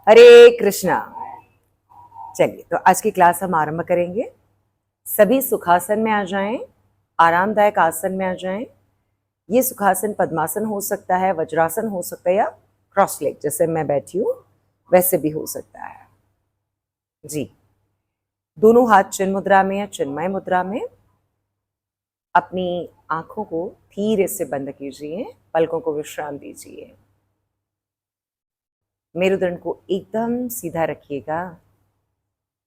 हरे कृष्णा। चलिए, तो आज की क्लास हम आरंभ करेंगे। सभी सुखासन में आ जाएं, आरामदायक आसन में आ जाएं। ये सुखासन पद्मासन हो सकता है, वज्रासन हो सकता है, या क्रॉस लेग जैसे मैं बैठी हूँ वैसे भी हो सकता है जी। दोनों हाथ चिन्ह मुद्रा में या चिन्मय मुद्रा में। अपनी आंखों को धीरे से बंद कीजिए, पलकों को विश्राम दीजिए। मेरुदंड को एकदम सीधा रखिएगा,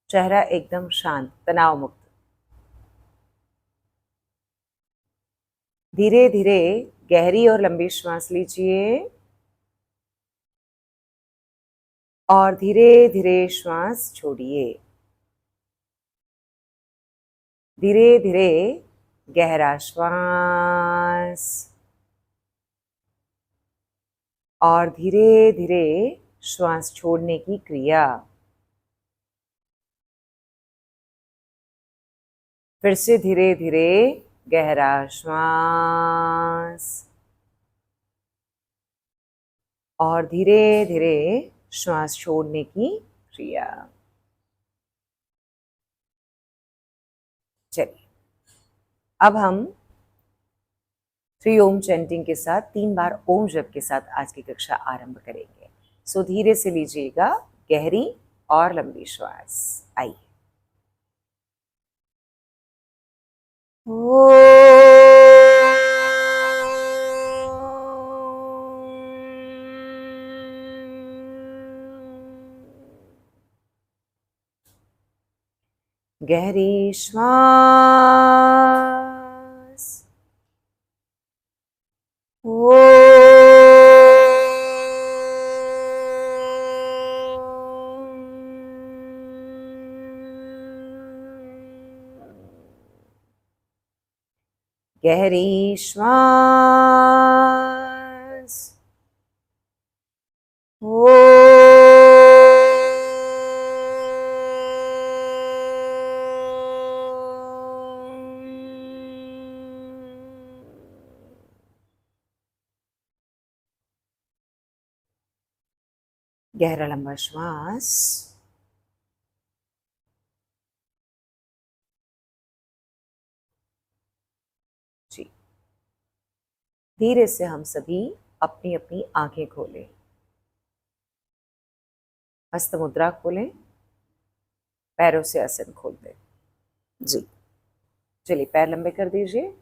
चेहरा एकदम शांत, तनाव मुक्त। धीरे धीरे गहरी और लंबी श्वास लीजिए और धीरे धीरे श्वास छोड़िए। धीरे धीरे गहरा श्वास और धीरे धीरे श्वास छोड़ने की क्रिया। फिर से धीरे धीरे गहरा श्वास और धीरे धीरे श्वास छोड़ने की क्रिया। चलिए, अब हम 3 ओम चैंटिंग के साथ 3 बार ओम जप के साथ आज की कक्षा आरंभ करेंगे। सो धीरे से लीजिएगा गहरी और लंबी श्वास। आइए। गहरी श्वास गहरी श्वास गहरा लंबा श्वास जी। धीरे से हम सभी अपनी अपनी आंखें खोलें, हस्त मुद्रा खोलें, पैरों से आसन खोल दें जी। चलिए, पैर लंबे कर दीजिए।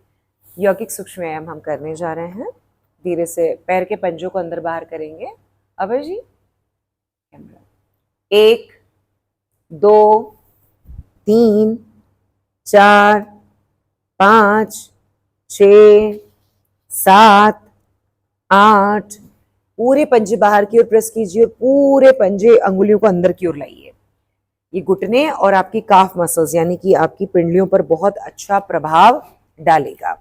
यौगिक सूक्ष्म व्यायाम हम करने जा रहे हैं। धीरे से पैर के पंजों को अंदर बाहर करेंगे। अभय जी, 1 2 3 4 5 6 7 8। पूरे पंजे बाहर की ओर प्रेस कीजिए और पूरे पंजे अंगुलियों को अंदर की ओर लाइए। ये घुटने और आपकी काफ मसल्स यानी कि आपकी पिंडलियों पर बहुत अच्छा प्रभाव डालेगा।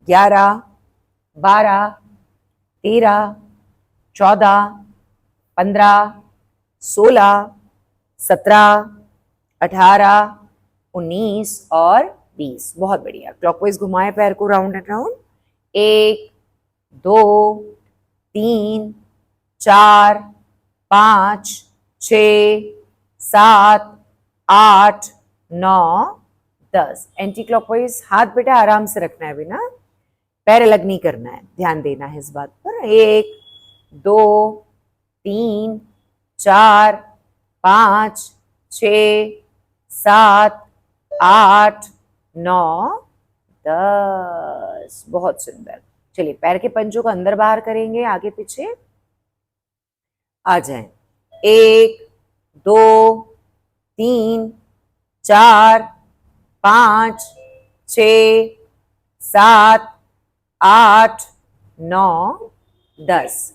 11 12 13 14 15 16 17 18 19 और 20। बहुत बढ़िया। क्लॉकवाइज घुमाए पैर को round and round. 1 2 3 4 5 6 7 8 9 10। Anti clockwise हाथ बेटा आराम से रखना है, बिना पैर अलग नहीं करना है, ध्यान देना है इस बात पर। 1 2 3 4 5 6 7 8 9 10। बहुत सुंदर। चलिए, पैर के पंजों को अंदर बाहर करेंगे, आगे पीछे आ जाएं। 1 2 3 4 5 6 7 8 9 10।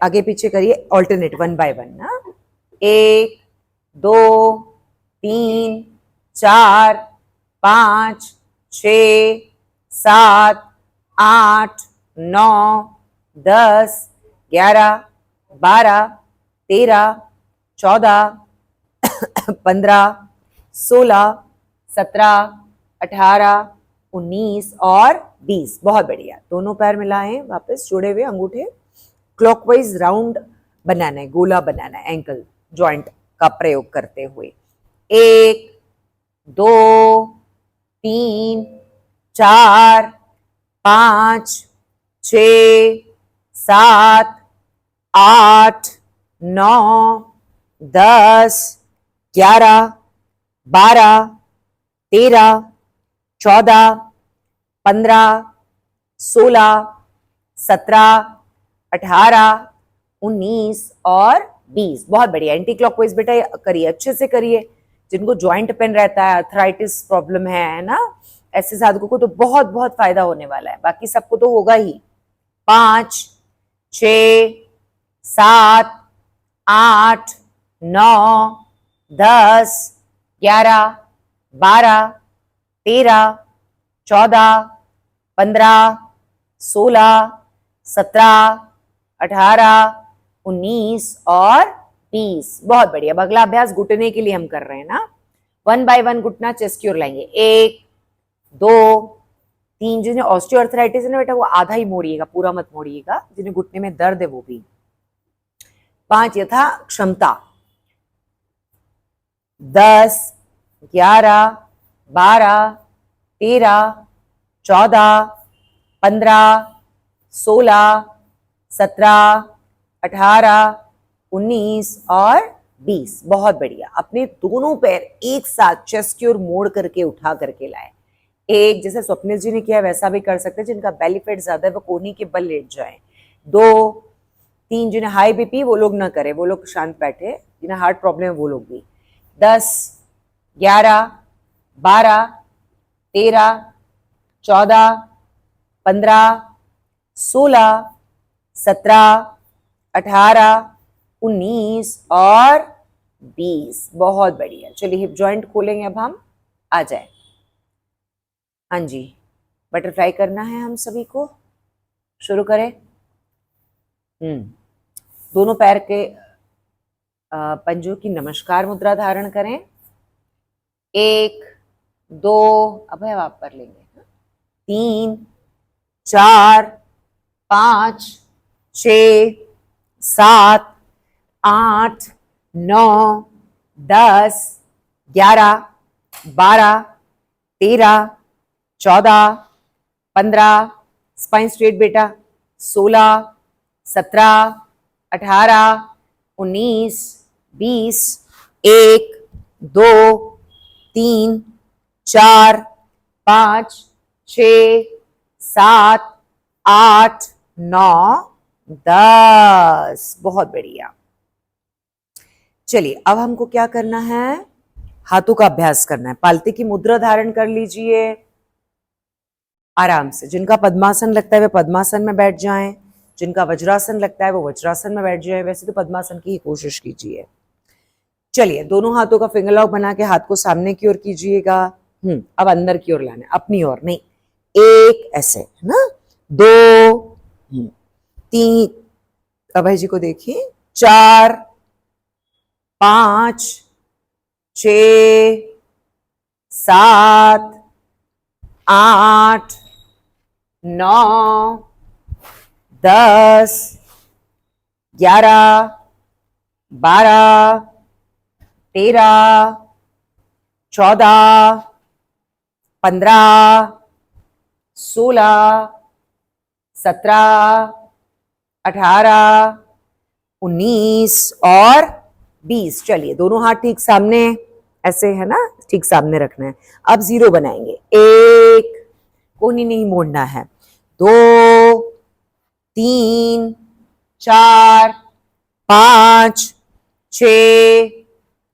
आगे पीछे करिए, ऑल्टरनेट 1 बाय 1 ना। 1 2 3 4 5 6 7 8 9 10 11 12 13 14 15 16 17 18 19 और 20। बहुत बढ़िया। दोनों पैर मिलाएं, वापस जुड़े हुए अंगूठे क्लॉकवाइज राउंड बनाना है, गोला बनाना है एंकल जॉइंट का प्रयोग करते हुए। 1 2 3 4 5 6 7 8 9 10 11 12 13 14 15 16 17 18 19 और 20। बहुत बढ़िया। एंटी क्लॉकवाइज बेटा करिए, अच्छे से करिए। जिनको जॉइंट पेन रहता है, अर्थराइटिस प्रॉब्लम है ना, ऐसे साधकों को तो बहुत बहुत फायदा होने वाला है। बाकी सबको तो होगा ही। 5 6 7 8 9 10 11 12 13 14 15 16 17 18 19 और 20। बहुत बढ़िया। अब अगला अभ्यास घुटने के लिए हम कर रहे हैं ना। 1 बाय 1 घुटना चेस्ट की ओर लाएंगे। 1 2 3। जिन्हें ऑस्टियोआर्थराइटिस है ना बेटा, वो आधा ही मोड़िएगा, पूरा मत मोड़िएगा। जिन्हें घुटने में दर्द है वो भी। 5 यथा क्षमता। 10 11 12 13 14 15 16 17 18 19 और 20। बहुत बढ़िया। अपने दोनों पैर एक साथ चेस्ट की ओर मोड़ करके उठा करके लाए। एक, जैसे स्वप्निल जी ने किया वैसा भी कर सकते हैं। जिनका बेली फैट ज्यादा है वो कोहनी के बल लेट जाए। 2 3 जिन्हें हाई बीपी वो लोग ना करें, वो लोग शांत बैठे। जिन्हें हार्ट प्रॉब्लम है वो लोग भी। 10 11 12 13 14 15 16 17 18 19 और 20। बहुत बढ़िया। चलिए हिप जॉइंट खोलेंगे अब हम। आ जाए। हाँ जी, बटरफ्लाई करना है हम सभी को। शुरू करें। दोनों पैर के पंजों की नमस्कार मुद्रा धारण करें। 1 2, अब आप कर लेंगे। 3 4 5 6 7 8 9 10 11 12 13 14 15, स्पाइन स्ट्रेट बेटा। 16 17 18 19 20। 1 2 3 4 5 6 7 8 9 10। बहुत बढ़िया। चलिए अब हमको क्या करना है, हाथों का अभ्यास करना है। पालते की मुद्रा धारण कर लीजिए आराम से। जिनका पद्मासन लगता है वे पद्मासन में बैठ जाएं, जिनका वज्रासन लगता है वो वज्रासन में बैठ जाए। वैसे तो पद्मासन की ही कोशिश कीजिए। चलिए दोनों हाथों का फिंगर लॉक बना के हाथ को सामने की ओर कीजिएगा। अब अंदर की ओर लाना है, अपनी ओर नहीं। 1 ऐसे है ना, 2 3, अभय जी को देखिए, 4 5 6 7 8 9 10 11 12 13 14 15 16 17 18 19 और 20। चलिए दोनों हाथ ठीक सामने ऐसे है ना, ठीक सामने रखना है। अब 0 बनाएंगे। 1, कोहनी नहीं मोड़ना है। 2 3 4 5 6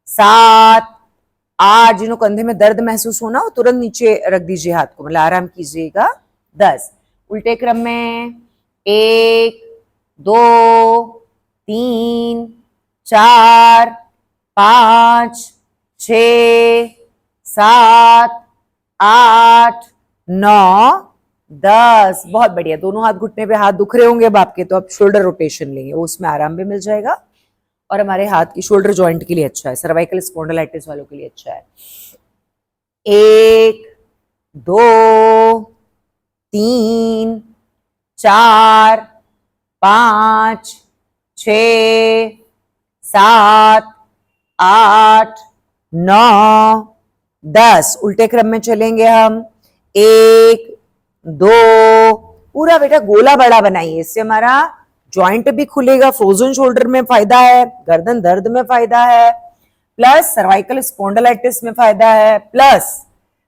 7 8। जिन्हों कंधे में दर्द महसूस होना वो तुरंत नीचे रख दीजिए हाथ को, मतलब आराम कीजिएगा। 10। उल्टे क्रम में 1 2 3 4 5 6 7 8 9 10। बहुत बढ़िया। दोनों हाथ घुटने पे, हाथ दुख रहे होंगे अब आपके, तो आप शोल्डर रोटेशन लेंगे, वो उसमें आराम भी मिल जाएगा और हमारे हाथ की शोल्डर जॉइंट के लिए अच्छा है, सर्वाइकल स्पॉन्डिलाइटिस वालों के लिए अच्छा है। 1 2 3 4 5 छ, 7, 8, 9, 10। उल्टे क्रम में चलेंगे हम। 1, 2, पूरा बेटा गोला बड़ा बनाइए, इससे हमारा जॉइंट भी खुलेगा, फ्रोजन शोल्डर में फायदा है, गर्दन दर्द में फायदा है, प्लस सर्वाइकल स्पॉन्डिलाइटिस में फायदा है, प्लस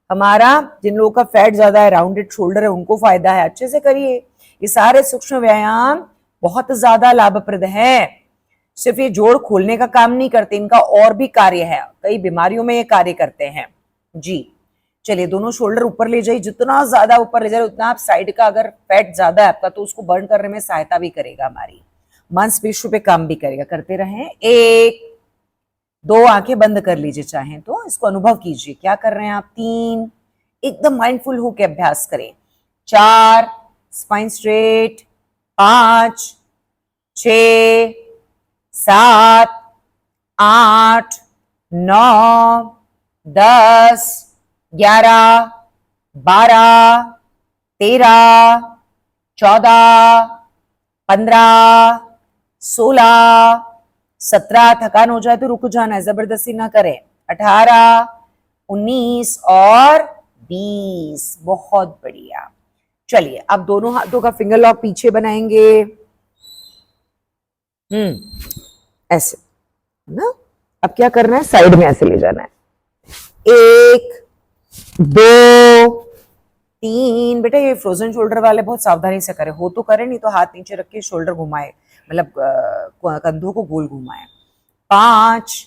हमारा जिन लोगों का फैट ज्यादा है, राउंडेड शोल्डर है, उनको फायदा है। अच्छे से करिए। ये सारे सूक्ष्म व्यायाम बहुत ज्यादा लाभप्रद है। सिर्फ ये जोड़ खोलने का काम नहीं करते, इनका और भी कार्य है, कई बीमारियों में ये कार्य करते हैं जी। चलिए दोनों शोल्डर ऊपर ले जाइए, जितना ज्यादा ऊपर ले जाए उतना आप साइड का अगर फैट ज्यादा है आपका तो उसको बर्न करने में सहायता भी करेगा, हमारी मांसपेशियों पे काम भी करेगा। करते रहें। 1, 2, आंखें बंद कर लीजिए चाहें तो, इसको अनुभव कीजिए क्या कर रहे हैं आप। 3, एकदम माइंडफुल होकर अभ्यास करें। 4, स्पाइन स्ट्रेट। 5, 6, 7, 8, 9, 10, 11, 12, 13, 14, 15, 16, 17, थकान हो जाए तो रुक जाना है, जबरदस्ती ना करें। 18, 19 और 20। बहुत बढ़िया। चलिए अब दोनों हाथों का फिंगर लॉक पीछे बनाएंगे। ऐसे ना। अब क्या करना है, साइड में ऐसे ले जाना है। 1, 2, 3। बेटा ये फ्रोजन शोल्डर वाले बहुत सावधानी से करें, हो तो करें, नहीं तो हाथ नीचे रख के शोल्डर घुमाए, मतलब कंधों को गोल घुमाए। 5,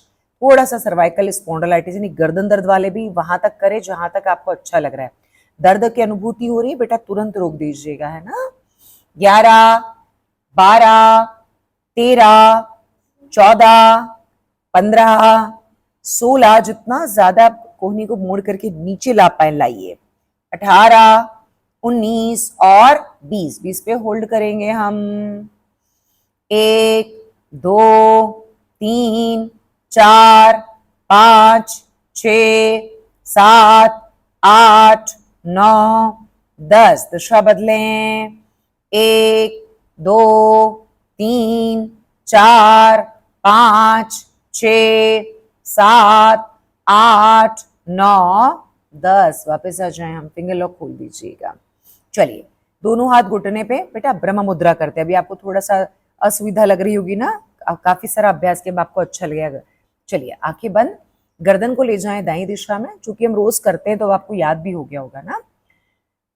थोड़ा सा सर्वाइकल स्पॉन्डिलाइटिस यानी गर्दन दर्द वाले भी वहां तक करें जहां तक आपको अच्छा लग रहा है। दर्द की अनुभूति हो रही है बेटा तुरंत रोक दीजिएगा, है ना। 11, 12, 13, 14, 15, 16, जितना ज्यादा आप कोहनी को मोड़ करके नीचे ला पाए लाइए। 18, 19 और 20। 20 पे होल्ड करेंगे हम। 1, 2, 3, 4, 5, 6, 7, 8, 9, 10। दिशा बदलें। 1, 2, 3, 4, 5, 6, 7, 8, 9, 10। वापस आ जाए हम। फिंगर लॉक खोल दीजिएगा। चलिए दोनों हाथ घुटने पे। बेटा ब्रह्म मुद्रा करते हैं। अभी आपको थोड़ा सा असुविधा लग रही होगी ना, काफी सारा अभ्यास के बाद आपको अच्छा लगेगा। चलिए आंखें बंद, गर्दन को ले जाएं दाई दिशा में, क्योंकि हम रोज करते हैं तो आपको याद भी हो गया होगा ना।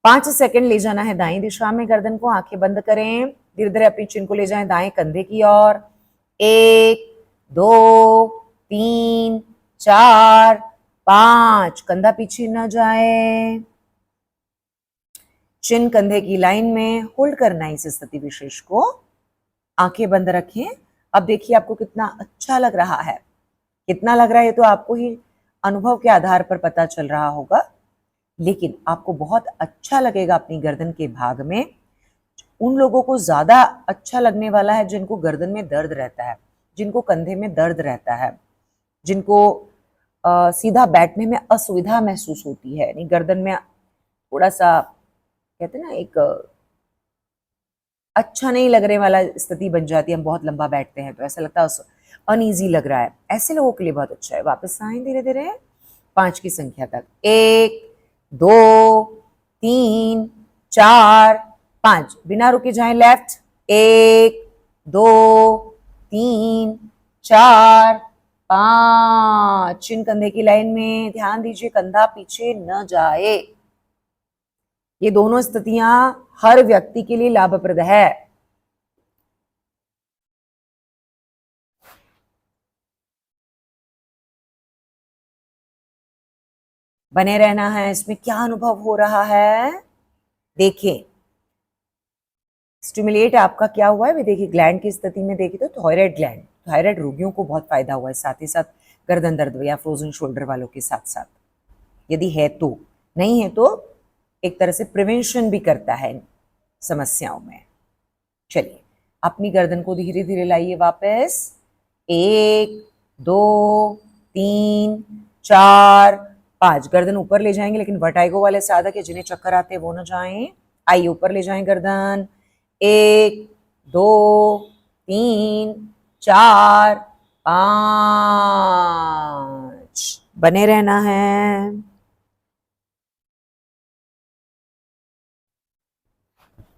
5 सेकंड ले जाना है दाई दिशा में गर्दन को। आंखें बंद करें। धीरे धीरे अपनी चिन को ले जाएं दाएं कंधे की ओर। 1, 2, 3, 4, 5। कंधा पीछे न जाए, चिन कंधे की लाइन में होल्ड करना है इस स्थिति विशेष को। आंखें बंद रखें। अब देखिए आपको कितना अच्छा लग रहा है। कितना लग रहा है तो आपको ही अनुभव के आधार पर पता चल रहा होगा, लेकिन आपको बहुत अच्छा लगेगा अपनी गर्दन के भाग में। उन लोगों को ज्यादा अच्छा लगने वाला है जिनको गर्दन में दर्द रहता है, जिनको कंधे में दर्द रहता है, जिनको सीधा बैठने में असुविधा महसूस होती है, यानी गर्दन में थोड़ा सा कहते हैं ना एक अच्छा नहीं लगने वाला स्थिति बन जाती है। हम बहुत लंबा बैठते हैं तो ऐसा लगता है अनईजी लग रहा है, ऐसे लोगों के लिए बहुत अच्छा है। वापस आए धीरे धीरे 5 की संख्या तक। 1, 2, 3, 4, 5। बिना रुके जाएं लेफ्ट। 1, 2, 3, 4, 5। चिन कंधे की लाइन में। ध्यान दीजिए कंधा पीछे न जाए। ये दोनों स्थितियां हर व्यक्ति के लिए लाभप्रद है। बने रहना है। इसमें क्या अनुभव हो रहा है देखिए। स्टिमुलेट आपका क्या हुआ है, देखिए ग्लैंड की स्थिति में देखिए तो थायराइड ग्लैंड, थायराइड रोगियों को बहुत फायदा हुआ है, साथ ही साथ गर्दन दर्द या फ्रोजन शोल्डर वालों के साथ साथ, यदि है तो। नहीं है तो एक तरह से प्रिवेंशन भी करता है समस्याओं में। चलिए अपनी गर्दन को धीरे धीरे लाइए वापस। 1, 2, 3, 4, 5। गर्दन ऊपर ले जाएंगे, लेकिन वर्टाइगो वाले साधक है जिन्हें चक्कर आते हैं वो ना जाएं। आइए ऊपर ले जाएं गर्दन। 1, 2, 3 4 5। बने रहना है।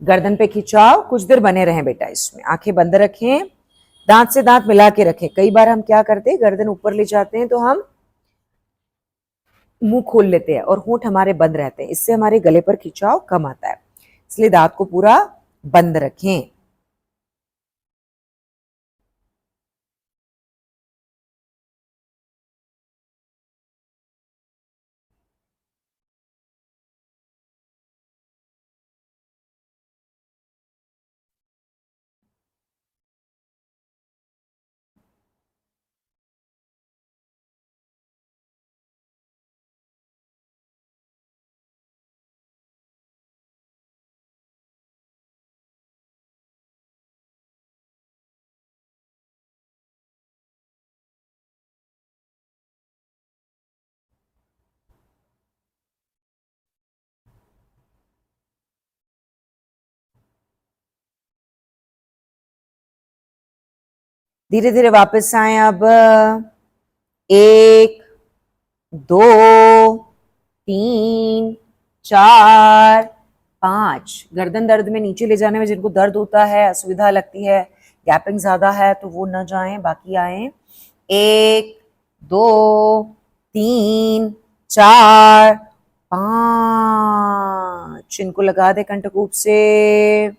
गर्दन पे खिंचाव, कुछ देर बने रहें बेटा इसमें। आंखें बंद रखें, दांत से दांत मिला के रखें। कई बार हम क्या करते हैं, गर्दन ऊपर ले जाते हैं तो हम मुंह खोल लेते हैं और होंठ हमारे बंद रहते हैं। इससे हमारे गले पर खिंचाव कम आता है, इसलिए दांत को पूरा बंद रखें। धीरे धीरे वापस आए। अब 1 2 3 4 5। गर्दन दर्द में नीचे ले जाने में जिनको दर्द होता है, असुविधा लगती है, गैपिंग ज्यादा है, तो वो न जाएं, बाकी आए। 1 2 3 4 5। इनको लगा दे कंठकूप से।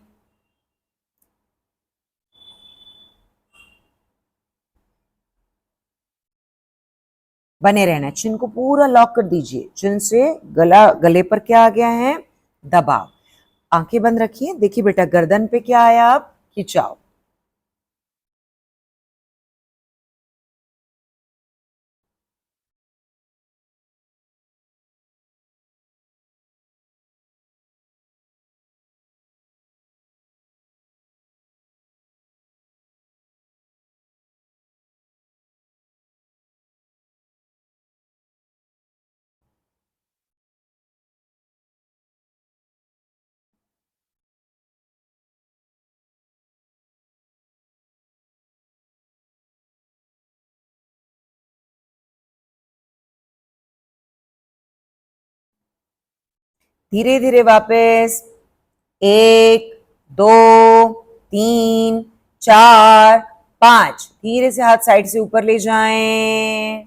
बने रहना। चिन को पूरा लॉक कर दीजिए। चिन से गले पर क्या आ गया है, दबाव। आंखें बंद रखिए। देखिए बेटा, गर्दन पे क्या आया, अब खिंचाव। धीरे धीरे वापस। 1 2 3 4 5। धीरे से हाथ साइड से ऊपर ले जाएं।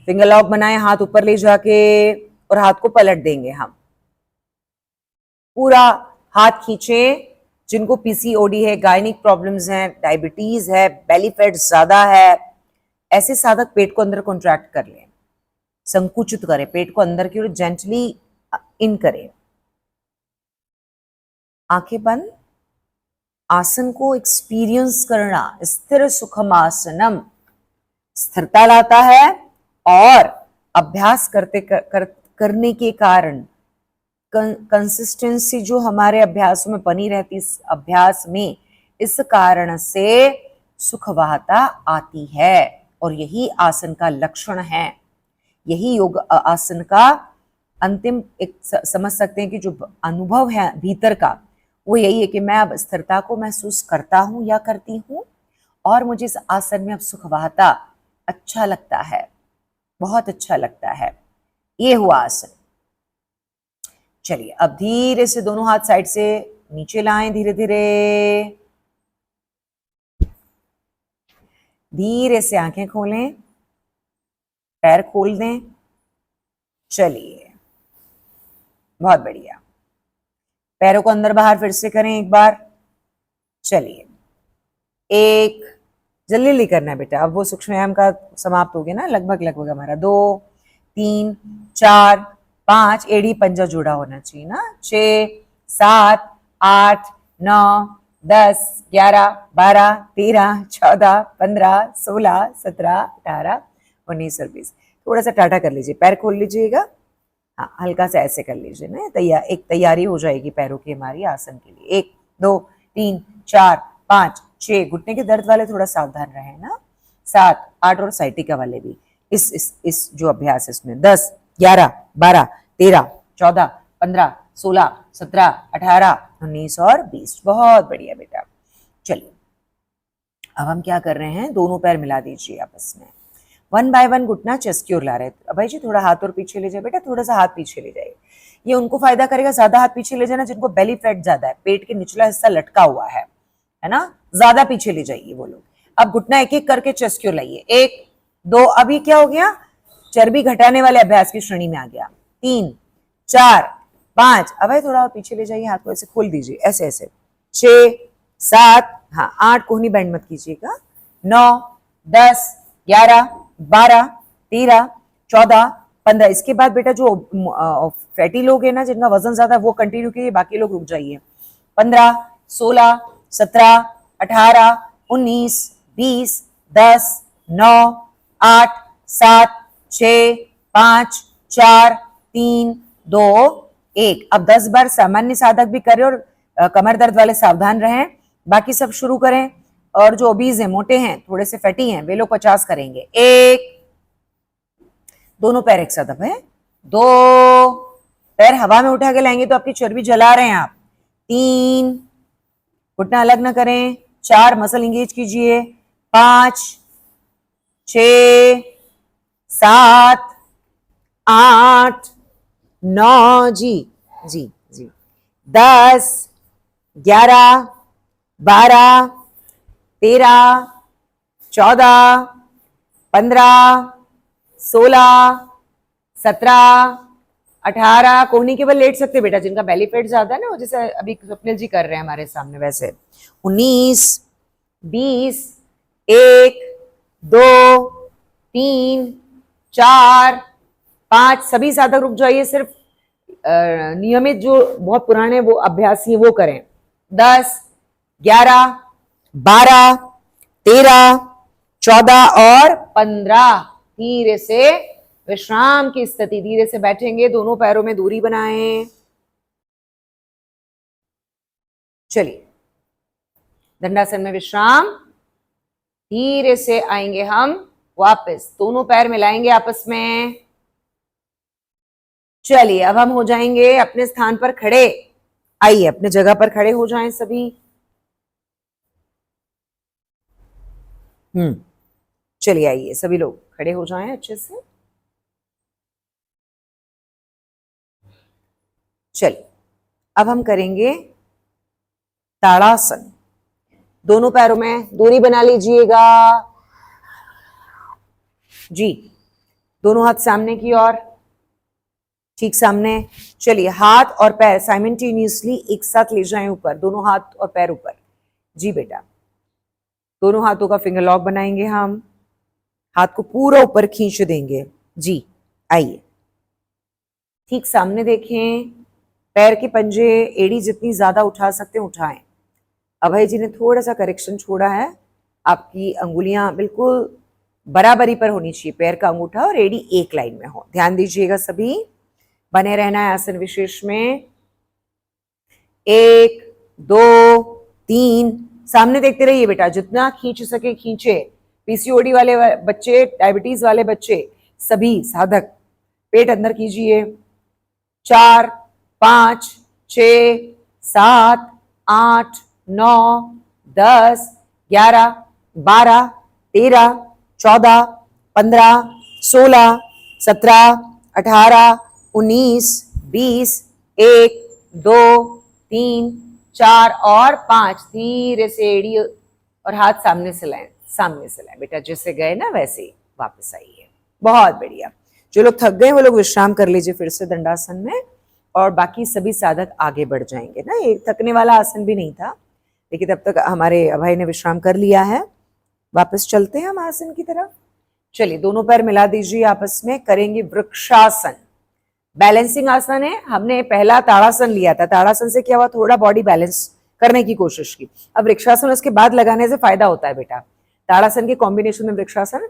फिंगर लॉक बनाएं, हाथ ऊपर ले जाके, और हाथ को पलट देंगे हम। पूरा हाथ खींचें। जिनको पीसीओडी है, गायनिक प्रॉब्लम्स हैं, डायबिटीज है, बेली फैट ज्यादा है, ऐसे साधक पेट को अंदर कॉन्ट्रैक्ट कर लें, संकुचित करें, पेट को अंदर की ओर जेंटली इन करें। आंखें बंद। आसन को एक्सपीरियंस करना, स्थिर सुखम आसनम स्थिरता लाता है, और अभ्यास करने के कारण कंसिस्टेंसी जो हमारे अभ्यासों में बनी रहती, इस अभ्यास में, इस कारण से सुखवाहता आती है। और यही आसन का लक्षण है, यही योग आसन का अंतिम एक समझ सकते हैं कि जो अनुभव है भीतर का, वो यही है कि मैं अब स्थिरता को महसूस करता हूं या करती हूं, और मुझे इस आसन में अब सुखवाहता अच्छा लगता है, बहुत अच्छा लगता है। ये हुआ आसन। चलिए अब धीरे से दोनों हाथ साइड से नीचे लाएं। धीरे धीरे धीरे से आंखें खोलें, पैर खोल दें। चलिए, बहुत बढ़िया। पैरों को अंदर बाहर फिर से करें एक बार। चलिए, एक, जल्दी जल्दी करना है बेटा, अब वो सूक्ष्म व्यायाम का समाप्त हो गया ना, लगभग लगभग हमारा। 2 3 4 5, एड़ी पंजा जुड़ा होना चाहिए ना। 6 7 8 9 10 11 12 13 14 15 16 17 18 19 और 20। थोड़ा सा टाटा कर लीजिए, पैर खोल लीजिएगा। हाँ, हल्का सा ऐसे कर लीजिए ना, एक तैयारी हो जाएगी पैरों की हमारी आसन के लिए। 1 2 3 4 5 6। घुटने के दर्द वाले थोड़ा सावधान रहे ना। 7 8, और साइटिका वाले भी। इस जो अभ्यास है इसमें 10 11 12 13 14 15 16 17 18 19 और 20, बहुत बढ़िया बेटा। चलिए अब हम क्या कर रहे हैं, दोनों पैर मिला दीजिए आपस में, 1 बाय 1 घुटना चेस्ट की ओर ला रहे हैं। अभय जी थोड़ा हाथ और पीछे ले जाए बेटा, थोड़ा सा हाथ पीछे ले जाइए, ये उनको फायदा करेगा। ज्यादा हाथ पीछे ले जाना जिनको बेली फैट ज्यादा है, पेट के निचला हिस्सा लटका हुआ है ना, ज्यादा पीछे ले जाइए वो लोग। अब घुटना एक एक करके चेस्ट की ओर लाइए, 1 2, अभी क्या हो गया, चर्बी घटाने वाले अभ्यास की श्रेणी में आ गया। 3 4 5, अभय थोड़ा और पीछे ले जाइए, हाथ को ऐसे खोल दीजिए, ऐसे ऐसे। 6 7, हाँ 8, कोहनी बैंड मत कीजिएगा। 9 10 11 12 13 14 15। इसके बाद बेटा जो फैटी लोग हैं ना, जिनका वजन ज्यादा है, वो कंटिन्यू कीजिए, बाकी लोग रुक जाइए। 15 16 17 18 19 20 10 9 8 7 6 5 4 3 2 1। अब 10 बार सामान्य साधक भी करें और कमर दर्द वाले सावधान रहें। बाकी सब शुरू करें, और जो ओबीज हैं, मोटे हैं, थोड़े से फैटी हैं, वे लोग 50 करेंगे। 1, दोनों पैर एक साथ अब है। 2, पैर हवा में उठा के लाएंगे तो आपकी चर्बी जला रहे हैं आप। 3, घुटना अलग ना करें। 4, मसल इंगेज कीजिए। 5 6 7 8 9, जी जी जी, 10 11 12 13 14 15 16 17 18। कोहनी केवल लेट सकते बेटा, जिनका बेली फैट ज्यादा है ना, वो जैसे अभी स्वप्निल जी कर रहे हैं हमारे सामने वैसे। 19 20 1 2 3 4 5, सभी साधक रुक जाइए, सिर्फ नियमित जो बहुत पुराने वो अभ्यासी वो करें। 10 11 12 13 14 और 15। धीरे से विश्राम की स्थिति, धीरे से बैठेंगे, दोनों पैरों में दूरी बनाएं। चलिए दंडासन में विश्राम, धीरे से आएंगे हम वापस, दोनों पैर मिलाएंगे आपस में। चलिए अब हम हो जाएंगे अपने स्थान पर खड़े, आइए अपने जगह पर खड़े हो जाएं सभी। चलिए आइए सभी लोग खड़े हो जाएं अच्छे से। चलिए अब हम करेंगे ताड़ासन। दोनों पैरों में दूरी बना लीजिएगा जी, दोनों हाथ सामने की ओर, ठीक सामने। चलिए हाथ और पैर साइमल्टेनियसली एक साथ ले जाएं ऊपर, दोनों हाथ और पैर ऊपर। जी बेटा, दोनों हाथों का फिंगर लॉक बनाएंगे हम, हाथ को पूरा ऊपर खींच देंगे। जी आइए, ठीक सामने देखें, पैर के पंजे एड़ी जितनी ज्यादा उठा सकते हैं उठाएं। अभय जी ने थोड़ा सा करेक्शन छोड़ा है, आपकी अंगुलियां बिल्कुल बराबरी पर होनी चाहिए, पैर का अंगूठा और एड़ी एक लाइन में हो, ध्यान दीजिएगा सभी, बने रहना है आसन विशेष में। 1 2 3, सामने देखते रहिए बेटा, जितना खींच सके खींचे। पीसीओडी वाले बच्चे, डायबिटीज वाले बच्चे, सभी साधक पेट अंदर कीजिए। 4 5 6 7 8 9 10 11 12 13 14 15 16 17 18 19 20 1 2 3 4 और 5। धीरे से एड़ी और हाथ सामने से लाएं, सामने से लाएं बेटा, जैसे गए ना वैसे ही वापस आइए। बहुत बढ़िया, जो लोग थक गए वो लोग विश्राम कर लीजिए फिर से दंडासन में, और बाकी सभी साधक आगे बढ़ जाएंगे ना। ये थकने वाला आसन भी नहीं था, लेकिन तब तक हमारे अभय ने विश्राम कर लिया है। वापस चलते हैं हम आसन की तरफ। चलिए दोनों पैर मिला दीजिए आपस में, करेंगे वृक्षासन। बैलेंसिंग आसन है, हमने पहला ताड़ासन लिया था, ताड़ासन से क्या हुआ, थोड़ा बॉडी बैलेंस करने की कोशिश की। अब वृक्षासन उसके बाद लगाने से फायदा होता है बेटा। ताड़ासन के कॉम्बिनेशन में वृक्षासन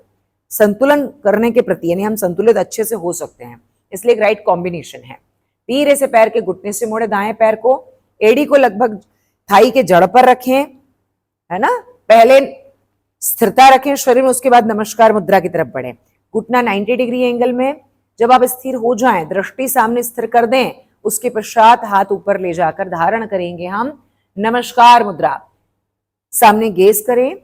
संतुलन करने के प्रति, यानी हम संतुलित अच्छे से हो सकते हैं, इसलिए एक राइट कॉम्बिनेशन है। धीरे से पैर के घुटने से मोड़े, दाएं पैर को, एड़ी को लगभग थाई के जड़ पर रखें, है ना, पहले स्थिरता रखें शरीर में, उसके बाद नमस्कार मुद्रा की तरफ बढ़े। घुटना 90 डिग्री एंगल में, जब आप स्थिर हो जाएं, दृष्टि सामने स्थिर कर दें उसके पश्चात हाथ ऊपर ले जाकर धारण करेंगे हम नमस्कार मुद्रा। सामने गेज करें,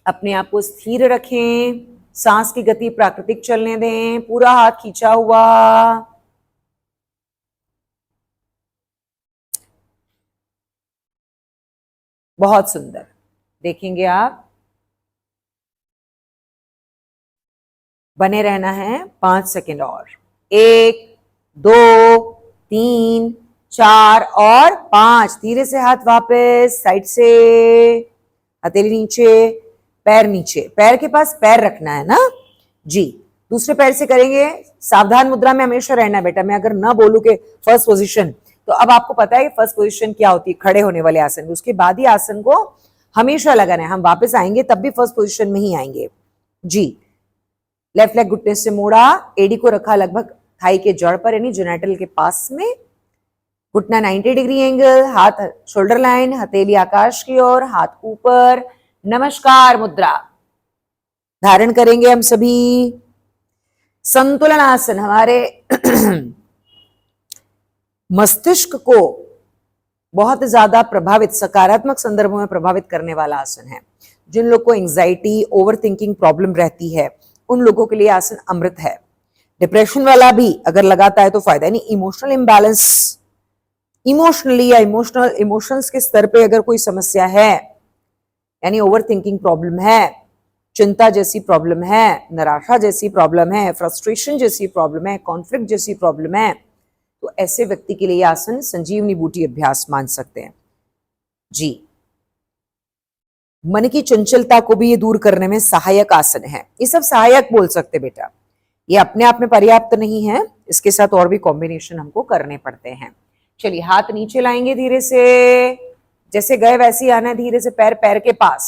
अपने आप को स्थिर रखें, सांस की गति प्राकृतिक चलने दें, पूरा हाथ खींचा हुआ। बहुत सुंदर, देखेंगे आप। बने रहना है 5 सेकेंड और। 1 2 3 4 और 5। धीरे से हाथ वापस, साइड से, हथेली नीचे, पैर नीचे, पैर के पास पैर रखना है ना जी। दूसरे पैर से करेंगे। सावधान मुद्रा में हमेशा रहना बेटा। मैं अगर ना बोलूं कि फर्स्ट पोजीशन, तो अब आपको पता है कि फर्स्ट पोजीशन क्या होती है, खड़े होने वाले आसन। उसके बाद ही आसन को हमेशा लगाना है। हम वापस आएंगे तब भी फर्स्ट पोजीशन में ही आएंगे जी। लेफ्ट लेग घुटने से मोड़ा, एडी को रखा लगभग थाई के जड़ पर यानी जेनेटल के पास में, घुटना 90 डिग्री एंगल, हाथ शोल्डर लाइन, हथेली आकाश की ओर, हाथ ऊपर, नमस्कार मुद्रा धारण करेंगे हम सभी। संतुलन आसन हमारे मस्तिष्क को बहुत ज्यादा प्रभावित, सकारात्मक संदर्भों में प्रभावित करने वाला आसन है। जिन लोग को एंजाइटी, ओवर थिंकिंग प्रॉब्लम रहती है, उन लोगों के लिए आसन अमृत है। डिप्रेशन वाला भी अगर लगाता है तो फायदा, यानी इमोशनल इम्बैलेंस, इमोशनली या इमोशंस के स्तर पे अगर कोई समस्या है, यानी ओवर थिंकिंग प्रॉब्लम है, चिंता जैसी प्रॉब्लम है, निराशा जैसी प्रॉब्लम है, फ्रस्ट्रेशन जैसी प्रॉब्लम है, कॉन्फ्लिक्ट जैसी प्रॉब्लम है, तो ऐसे व्यक्ति के लिए आसन संजीवनी बूटी अभ्यास मान सकते हैं जी। मन की चंचलता को भी ये दूर करने में सहायक आसन है। ये सब सहायक बोल सकते बेटा, ये अपने आप में पर्याप्त नहीं है, इसके साथ और भी कॉम्बिनेशन हमको करने पड़ते हैं। चलिए हाथ नीचे लाएंगे धीरे से, जैसे गए वैसे ही आना है, धीरे से पैर पैर के पास।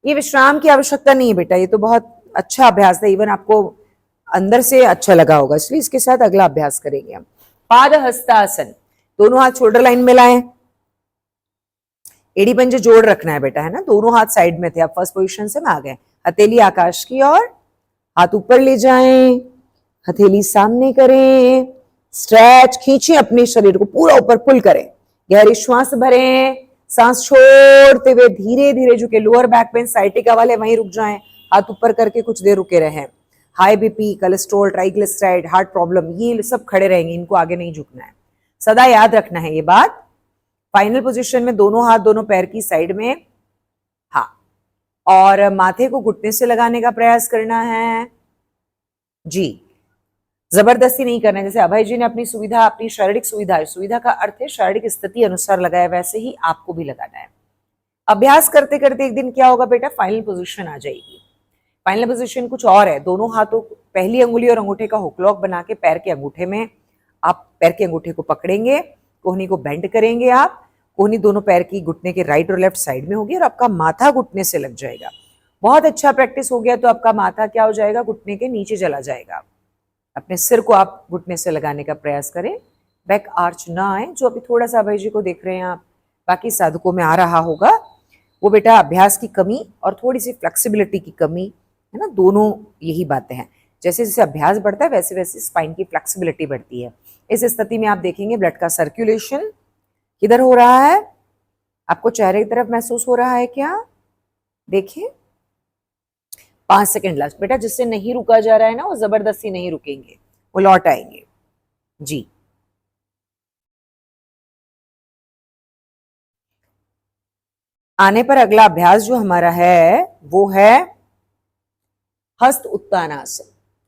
ये विश्राम की आवश्यकता नहीं है बेटा, ये तो बहुत अच्छा अभ्यास है, इवन आपको अंदर से अच्छा लगा होगा, इसलिए इसके साथ अगला अभ्यास करेंगे हम। पाद हस्तासन, दोनों हाथ शोल्डर लाइन में लाएं, एड़ी पंजे जोड़ रखना है बेटा, है ना। दोनों हाथ साइड में थे, अब फर्स्ट पोजीशन से में आ गए। हथेली आकाश की ओर, हाथ ऊपर ले जाएं, हथेली सामने करें, स्ट्रेच खींचे अपने शरीर को पूरा ऊपर पुल करें, गहरी श्वास भरें, सांस छोड़ते हुए धीरे धीरे झुके। लोअर बैक पेन, साइटिका वाले वहीं रुक जाएं, हाथ ऊपर करके कुछ देर रुके रहें। High BP, cholesterol, triglyceride, heart problem, ये सब खड़े रहेंगे, इनको आगे नहीं झुकना है, सदा याद रखना है ये बात। फाइनल पोजीशन में दोनों हाथ दोनों पैर की साइड में, हाँ, और माथे को घुटने से लगाने का प्रयास करना है जी। जबरदस्ती नहीं करना है, जैसे अभय जी ने अपनी सुविधा, अपनी शारीरिक सुविधा, सुविधा का अर्थ है शारीरिक स्थिति अनुसार लगाया, वैसे ही आपको भी लगाना है। अभ्यास करते करते एक दिन क्या होगा बेटा, फाइनल पोजीशन आ जाएगी। फाइनल पोजीशन कुछ और है, दोनों हाथों, पहली अंगुली और अंगूठे का हुक लॉक बना के पैर के अंगूठे में आप पैर के अंगूठे को पकड़ेंगे, कोहनी को बेंड करेंगे आप, कोहनी दोनों पैर की घुटने के राइट और लेफ्ट साइड में होगी और आपका माथा घुटने से लग जाएगा। बहुत अच्छा प्रैक्टिस हो गया तो आपका माथा क्या हो जाएगा, घुटने के नीचे चला जाएगा। अपने सिर को आप घुटने से लगाने का प्रयास करें, बैक आर्च ना आए, जो अभी थोड़ा सा अभय जी को देख रहे हैं आप, बाकी साधकों में आ रहा होगा, वो बेटा अभ्यास की कमी और थोड़ी सी फ्लेक्सिबिलिटी की कमी है ना, दोनों यही बातें हैं। जैसे जैसे अभ्यास बढ़ता है वैसे वैसे स्पाइन की फ्लेक्सिबिलिटी बढ़ती है। इस स्थिति में आप देखेंगे ब्लड का सर्कुलेशन किधर हो रहा है, आपको चेहरे की तरफ महसूस हो रहा है क्या, देखिए। 5 सेकेंड लास्ट बेटा, जिससे नहीं रुका जा रहा है ना, वो जबरदस्ती नहीं रुकेंगे, वो लौट आएंगे जी। आने पर अगला अभ्यास जो हमारा है वो है हस्त उत्तानासन,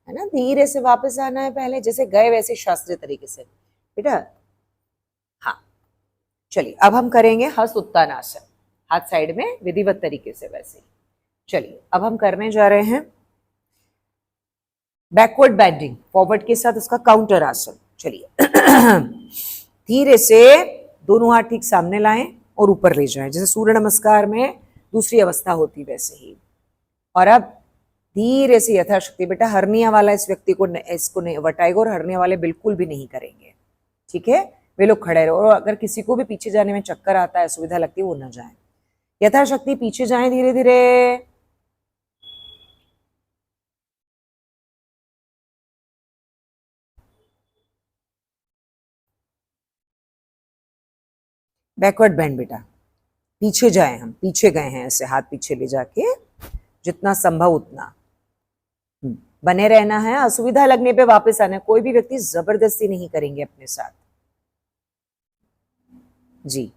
है ना। धीरे से वापस आना है, पहले जैसे गए वैसे शास्त्रीय तरीके से बेटा। हाँ चलिए, अब हम करेंगे हस्त उत्तानासन, हाथ साइड में विधिवत तरीके से वैसे। चलिए अब हम करने जा रहे हैं बैकवर्ड बेंडिंग, फॉरवर्ड के साथ उसका काउंटर आसन। चलिए धीरे से दोनों हाथ ठीक सामने लाएं और ऊपर ले जाएं, जैसे सूर्य नमस्कार में दूसरी अवस्था होती वैसे ही। और अब धीरे से यथाशक्ति बेटा, हर्निया वाला इस व्यक्ति को, इसको नहीं, वर्टाइगो और हर्निया वाले बिल्कुल भी नहीं करेंगे, ठीक है। वे लोग खड़े रहो, और अगर किसी को भी पीछे जाने में चक्कर आता है, सुविधा लगती है, वो न जाए, यथाशक्ति पीछे जाएं धीरे धीरे। बैकवर्ड बेंड बेटा, पीछे जाए, हम पीछे गए हैं, ऐसे हाथ पीछे ले जाके जितना संभव उतना। बने रहना है, असुविधा लगने पे वापस आना है। कोई भी व्यक्ति जबरदस्ती नहीं करेंगे अपने साथ जी।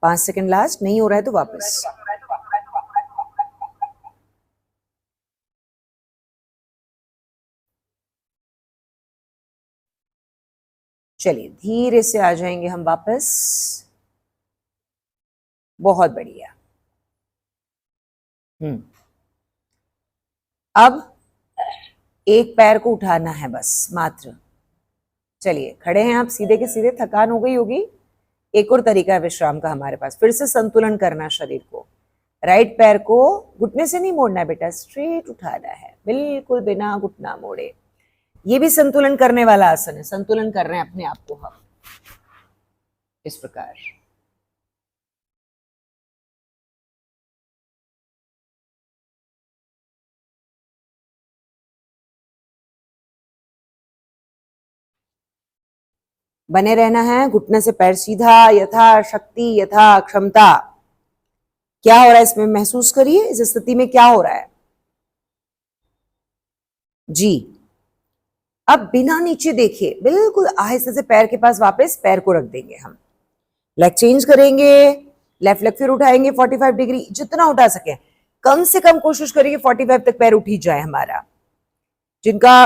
5 सेकंड लास्ट, नहीं हो रहा है तो वापस। चलिए धीरे से आ जाएंगे हम वापस। बहुत बढ़िया। अब एक पैर को उठाना है बस मात्र। चलिए खड़े हैं आप सीधे के सीधे, थकान हो गई होगी। एक और तरीका है विश्राम का हमारे पास, फिर से संतुलन करना शरीर को। राइट पैर को घुटने से नहीं मोड़ना है बेटा, स्ट्रेट उठाना है, बिल्कुल बिना घुटना मोड़े। ये भी संतुलन करने वाला आसन है, संतुलन कर रहे हैं अपने आप को हम इस प्रकार। बने रहना है, घुटने से पैर सीधा, यथा शक्ति यथा क्षमता। क्या हो रहा है इसमें महसूस करिए, इस स्थिति में क्या हो रहा है जी। अब बिना नीचे देखे बिल्कुल आहिस्ते से पैर के पास वापस पैर को रख देंगे हम। लेग चेंज करेंगे, लेफ्ट लेग फिर उठाएंगे 45 डिग्री, जितना उठा सके। कम से कम कोशिश करिए 45 तक पैर उठ ही जाए हमारा। जिनका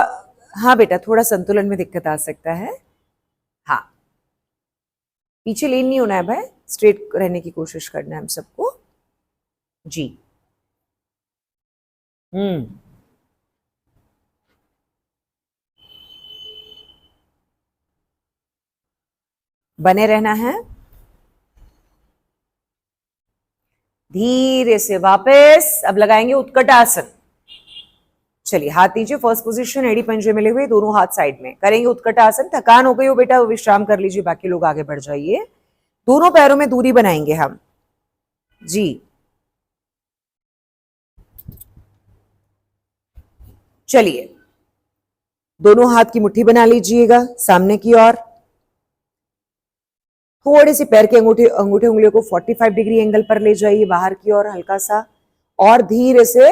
हाँ बेटा थोड़ा संतुलन में दिक्कत आ सकता है, हाँ पीछे लीन नहीं होना है भाई, स्ट्रेट रहने की कोशिश करना है हम सबको जी। बने रहना है, धीरे से वापस। अब लगाएंगे उत्कट आसन। चलिए हाथ नीचे, फर्स्ट पोजीशन, एड़ी पंजे मिले हुए, दोनों हाथ साइड में। करेंगे उत्कट आसन। थकान हो गई हो बेटा विश्राम कर लीजिए, बाकी लोग आगे बढ़ जाइए। दोनों पैरों में दूरी बनाएंगे हम जी। चलिए दोनों हाथ की मुट्ठी बना लीजिएगा सामने की ओर। थोड़े से पैर के अंगूठे उंगलियों को 45 डिग्री एंगल पर ले जाइए बाहर की ओर हल्का सा, और धीरे से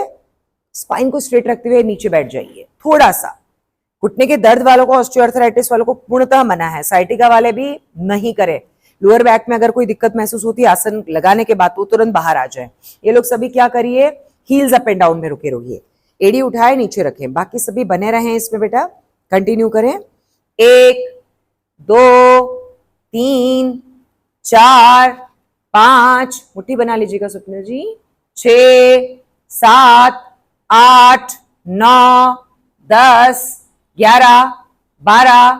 स्पाइन को स्ट्रेट रखते हुए नीचे बैठ जाइए थोड़ा सा। घुटने के दर्द वालों को, ऑस्टियोआर्थराइटिस वालों को पूर्णतः मना है, साइटिका वाले भी नहीं करें। लोअर बैक में अगर कोई दिक्कत महसूस होती है आसन लगाने के बाद तो तुरंत बाहर आ जाए। ये लोग सभी क्या करिए, हील्स अप एंड डाउन में रुके रहिए, एड़ी उठाए नीचे रखें। बाकी सभी बने रहें इसमें बेटा, कंटिन्यू करें। 1 2 3 4 5, मुट्ठी बना लीजिएगा स्वप्निल जी। 6 7 8 9 10 11 12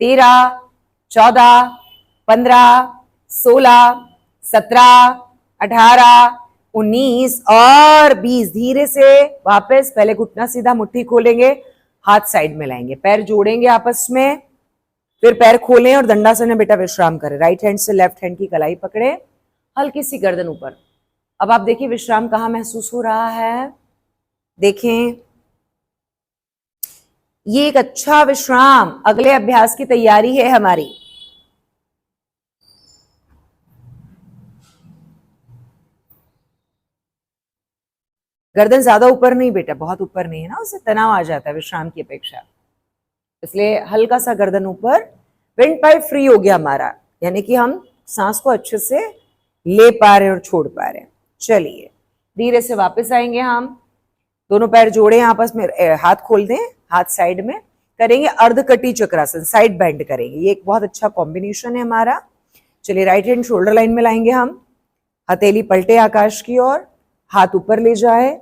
13 14 15 16 17 18 19 और 20। धीरे से वापस, पहले घुटना सीधा, मुट्ठी खोलेंगे, हाथ साइड में लाएंगे, पैर जोड़ेंगे आपस में, फिर पैर खोलें और दंडासन में बेटा विश्राम करें। राइट हैंड से लेफ्ट हैंड की कलाई पकड़े, हल्की सी गर्दन ऊपर। अब आप देखिए विश्राम कहाँ महसूस हो रहा है, देखें। ये एक अच्छा विश्राम अगले अभ्यास की तैयारी है हमारी। गर्दन ज्यादा ऊपर नहीं बेटा, बहुत ऊपर नहीं है ना, उससे तनाव आ जाता है विश्राम की अपेक्षा, इसलिए हल्का सा गर्दन ऊपर। विंड पाइप फ्री हो गया हमारा, यानी कि हम सांस को अच्छे से ले पा रहे हैं और छोड़ पा रहे हैं। चलिए धीरे से वापस आएंगे हम, दोनों पैर जोड़े आपस में, हाथ खोल दें, हाथ साइड में। करेंगे अर्धकटी चक्रासन, साइड बेंड करेंगे, ये एक बहुत अच्छा कॉम्बिनेशन है हमारा। चलिए राइट हैंड शोल्डर लाइन में लाएंगे हम, हथेली पलटे आकाश की ओर, हाथ ऊपर ले जाए,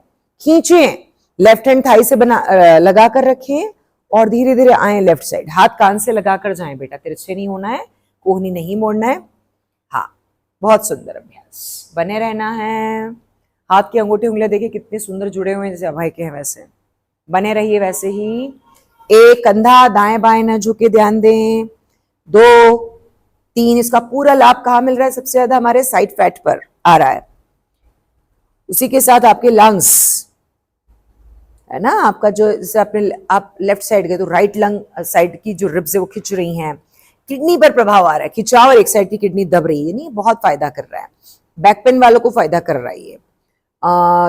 खींचें, लेफ्ट हैंड थाई से बना लगा कर रखें और धीरे धीरे आए लेफ्ट साइड। हाथ कान से लगाकर जाएं बेटा, तिरछे नहीं होना है, कोहनी नहीं मोड़ना है। हाँ बहुत सुंदर अभ्यास, बने रहना है। हाथ के अंगूठे उंगलियां देखिए कितने सुंदर जुड़े हुए हैं, जैसे अभय के हैं वैसे बने रहिए वैसे ही। एक कंधा दाएं बाएं न झुके, ध्यान दें। 2 3, इसका पूरा लाभ कहाँ मिल रहा है, सबसे ज्यादा हमारे साइड फैट पर आ रहा है। उसी के साथ आपके लंग्स है ना, आपका जो जैसे आप लेफ्ट साइड गए तो राइट लंग साइड की जो रिब्स है वो खिंच रही हैं, किडनी पर प्रभाव आ रहा है, खिंचाव और एक साइड की किडनी दब रही है, नहीं बहुत फायदा कर रहा है। बैक पेन वालों को फायदा कर रहा है ये।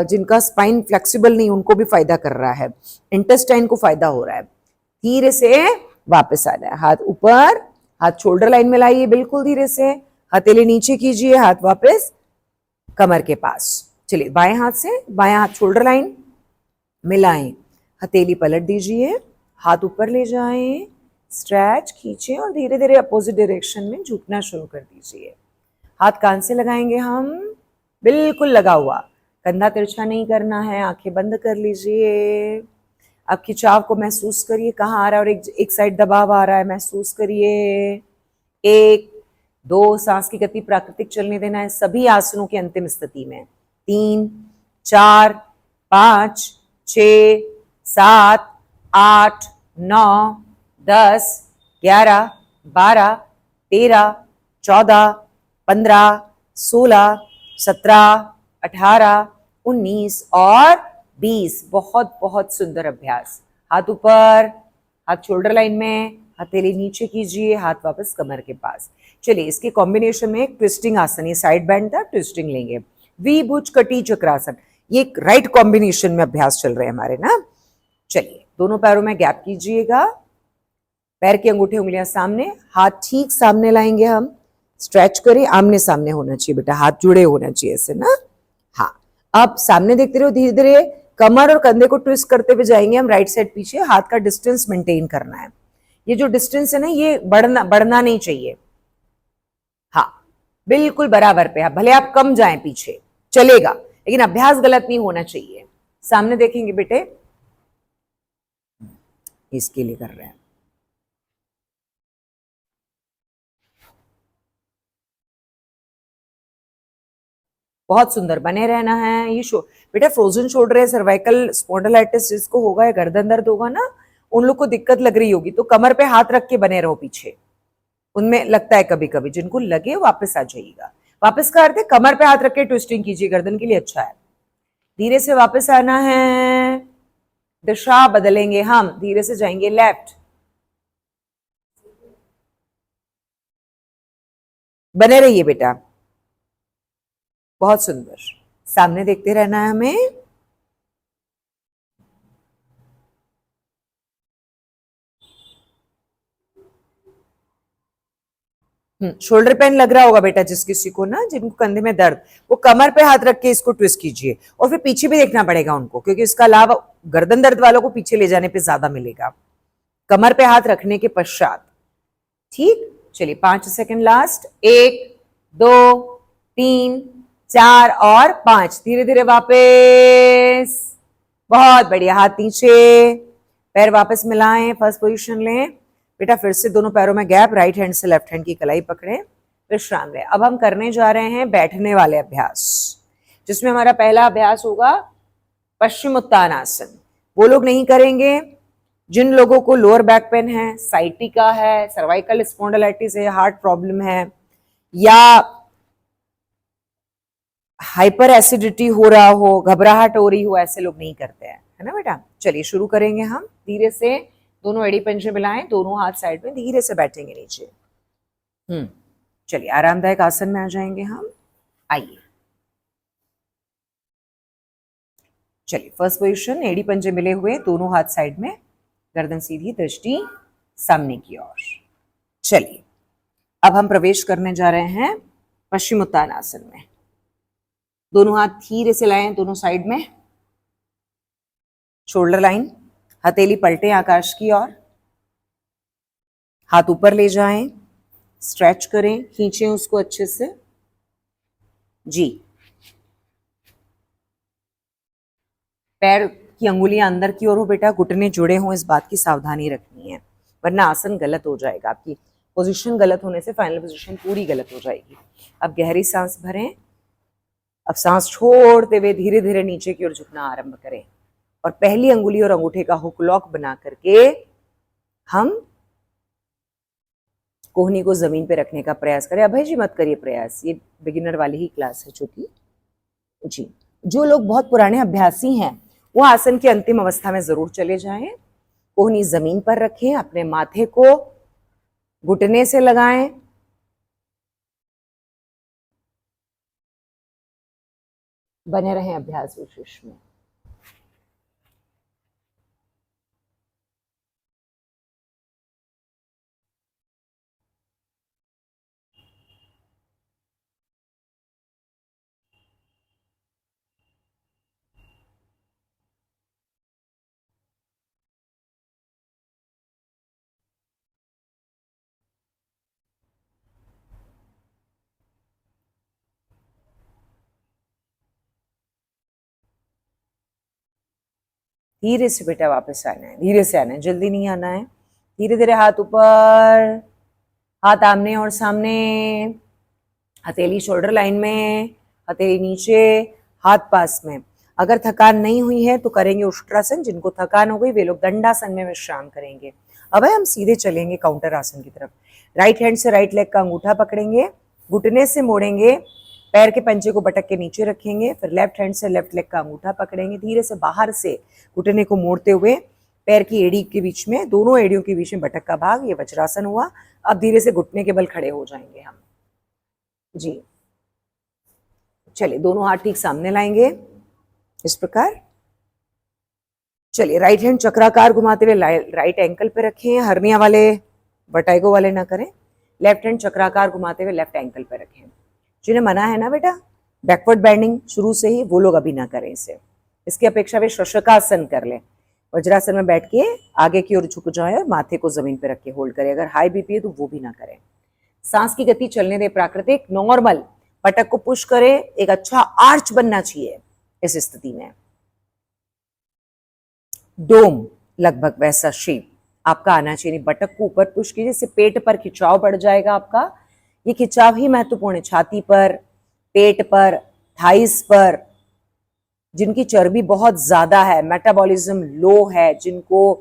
जिनका स्पाइन फ्लेक्सिबल नहीं उनको भी फायदा कर रहा है, इंटेस्टाइन को फायदा हो रहा है। धीरे से वापस आना है, हाथ ऊपर, हाथ शोल्डर लाइन में लाइए बिल्कुल धीरे से, हथेली नीचे कीजिए, हाथ वापस कमर के पास। चलिए बाएं हाथ से, बाएं हाथ शोल्डर लाइन मिलाएं, हथेली पलट दीजिए, हाथ ऊपर ले जाएं, स्ट्रेच खींचे और धीरे धीरे अपोजिट डायरेक्शन में झुकना शुरू कर दीजिए। हाथ कान से लगाएंगे हम, बिल्कुल लगा हुआ, कंधा तिरछा नहीं करना है, आंखें बंद कर लीजिए। अब खिंचाव को महसूस करिए, कहाँ आ रहा है और एक साइड दबाव आ रहा है, महसूस करिए। 1 2 सांस की गति प्राकृतिक चलने देना है सभी आसनों की अंतिम स्थिति में। 3 4 5 6 7 8 9 10 11 12 13 14 15 16 17 18 19 और 20। बहुत बहुत सुंदर अभ्यास। हाथ ऊपर, हाथ शोल्डर लाइन में, हथेली नीचे कीजिए, हाथ वापस कमर के पास। चलिए इसके कॉम्बिनेशन में एक ट्विस्टिंग आसन, ये साइड बेंड था, ट्विस्टिंग लेंगे। वी भुज कटी चक्रासन, ये एक राइट कॉम्बिनेशन में अभ्यास चल रहे हैं हमारे ना। चलिए दोनों पैरों में गैप कीजिएगा, पैर की अंगूठे उंगलियां सामने, हाथ ठीक सामने लाएंगे हम, स्ट्रेच करें, आमने सामने होना चाहिए बेटा, हाथ जुड़े होना चाहिए ऐसे ना। हाँ, अब सामने देखते रहो, धीरे धीरे कमर और कंधे को ट्विस्ट करते हुए जाएंगे हम राइट साइड पीछे, हाथ का डिस्टेंस मेंटेन करना है। ये जो डिस्टेंस है ना ये बढ़ना नहीं चाहिए। हाँ बिल्कुल बराबर पे, भले आप कम जाएं पीछे चलेगा, लेकिन अभ्यास गलत नहीं होना चाहिए। सामने देखेंगे बेटे, इसके लिए कर रहे हैं। बहुत सुंदर बने रहना है। ये बेटा फ्रोजन शोल्डर है, सर्वाइकल स्पॉन्डिलाइटिस जिसको होगा या गर्दन दर्द होगा ना, उन लोग को दिक्कत लग रही होगी तो कमर पे हाथ रख के बने रहो पीछे। उनमें लगता है कभी कभी, जिनको लगे वापस आ जाइएगा। वापस का अर्थ है कमर पे हाथ रख के ट्विस्टिंग कीजिए, गर्दन के लिए अच्छा है। धीरे से वापस आना है, दिशा बदलेंगे हम, धीरे से जाएंगे लेफ्ट, बने रहिए बेटा। बहुत सुंदर, सामने देखते रहना है हमें। शोल्डर पेन लग रहा होगा बेटा जिस किसी को ना, जिनको कंधे में दर्द, वो कमर पे हाथ रख के इसको ट्विस्ट कीजिए और फिर पीछे भी देखना पड़ेगा उनको, क्योंकि इसका लाभ गर्दन दर्द वालों को पीछे ले जाने पे ज्यादा मिलेगा, कमर पे हाथ रखने के पश्चात। ठीक, चलिए 5 सेकंड लास्ट, 1 2 3 4 और 5। धीरे धीरे वापस, बहुत बढ़िया, हाथ नीचे, पैर वापस मिलाएं, फर्स्ट पोजीशन लें बेटा। फिर से दोनों पैरों में गैप, राइट हैंड से लेफ्ट हैंड की कलाई पकड़ें, विश्राम लें। अब हम करने जा रहे हैं बैठने वाले अभ्यास, जिसमें हमारा पहला अभ्यास होगा पश्चिमोत्तानासन। वो लोग नहीं करेंगे जिन लोगों को लोअर बैक पेन है, साइटिका है, सर्वाइकल स्पॉन्डिलाइटिस है, हार्ट प्रॉब्लम है, या हाइपर एसिडिटी हो रहा हो, घबराहट हो रही हो, ऐसे लोग नहीं करते हैं, है ना बेटा। चलिए शुरू करेंगे हम। धीरे से दोनों एड़ी पंजे मिलाएं, दोनों हाथ साइड में, धीरे से बैठेंगे नीचे। चलिए आरामदायक आसन में आ जाएंगे हम। आइए, चलिए फर्स्ट पोजीशन, एड़ी पंजे मिले हुए, दोनों हाथ साइड में, गर्दन सीधी, दृष्टि सामने की ओर। चलिए अब हम प्रवेश करने जा रहे हैं पश्चिमोत्तानासन में। दोनों हाथ धीरे से लाएं दोनों साइड में, शोल्डर लाइन, हथेली पलटे आकाश की ओर, हाथ ऊपर ले जाएं, स्ट्रेच करें, खींचें उसको अच्छे से जी। पैर की अंगुलियां अंदर की ओर हो बेटा, घुटने जुड़े हों, इस बात की सावधानी रखनी है, वरना आसन गलत हो जाएगा। आपकी पोजीशन गलत होने से फाइनल पोजीशन पूरी गलत हो जाएगी। अब गहरी सांस भरें, अब सांस छोड़ते हुए धीरे धीरे नीचे की ओर झुकना आरंभ करें और पहली अंगुली और अंगूठे का हुक लॉक बना करके हम कोहनी को जमीन पे रखने का प्रयास करें। अभय जी मत करिए प्रयास, ये बिगिनर वाली ही क्लास है चूंकि जी। जो लोग बहुत पुराने अभ्यासी हैं वो आसन की अंतिम अवस्था में जरूर चले जाएं। कोहनी जमीन पर रखें, अपने माथे को घुटने से लगाएं, बने रहें अभ्यास विशेष में। धीरे से बेटा वापस आना है, धीरे से आना है, जल्दी नहीं आना है। धीरे धीरे हाथ ऊपर, हाथ आमने और सामने, हथेली शोल्डर लाइन में, हथेली नीचे, हाथ पास में। अगर थकान नहीं हुई है तो करेंगे उष्ट्रासन, जिनको थकान हो गई वे लोग दंडासन में विश्राम करेंगे। अब हम सीधे चलेंगे काउंटर आसन की तरफ। राइट हैंड से राइट लेग का अंगूठा पकड़ेंगे, घुटने से मोड़ेंगे, पैर के पंजे को बटक के नीचे रखेंगे, फिर लेफ्ट हैंड से लेफ्ट लेग का अंगूठा पकड़ेंगे, धीरे से बाहर से घुटने को मोड़ते हुए पैर की एड़ी के बीच में, दोनों एड़ियों के बीच में बटक का भाग, ये वज्रासन हुआ। अब धीरे से घुटने के बल खड़े हो जाएंगे हम जी। चलिए दोनों हाथ ठीक सामने लाएंगे इस प्रकार। चलिए राइट हैंड चक्राकार घुमाते हुए राइट एंकल पे रखें, हर्निया वाले वर्टाइगो वाले ना करें। लेफ्ट हैंड चक्राकार घुमाते हुए लेफ्ट एंकल पे रखें। जिन्हें मना है ना बेटा बैकवर्ड बेंडिंग शुरू से ही, वो लोग अभी ना करें इसे। इसकी अपेक्षा वे शशकासन कर लें। वज्रासन में बैठ के आगे की ओर झुक जाए और माथे को जमीन पे रख के होल्ड करें। अगर हाई बीपी है तो वो भी ना करें। सांस की गति चलने दे प्राकृतिक, नॉर्मल। पटक को पुश करें, एक अच्छा आर्च बनना चाहिए इस स्थिति में। डोम लगभग वैसा शेप आपका आना चाहिए। बटक को ऊपर पुश कीजिए, इससे पेट पर खिंचाव बढ़ जाएगा आपका। ये खिंचाव ही महत्वपूर्ण है। छाती पर, पेट पर, थाइस पर, जिनकी चर्बी बहुत ज्यादा है, मेटाबॉलिज्म लो है, जिनको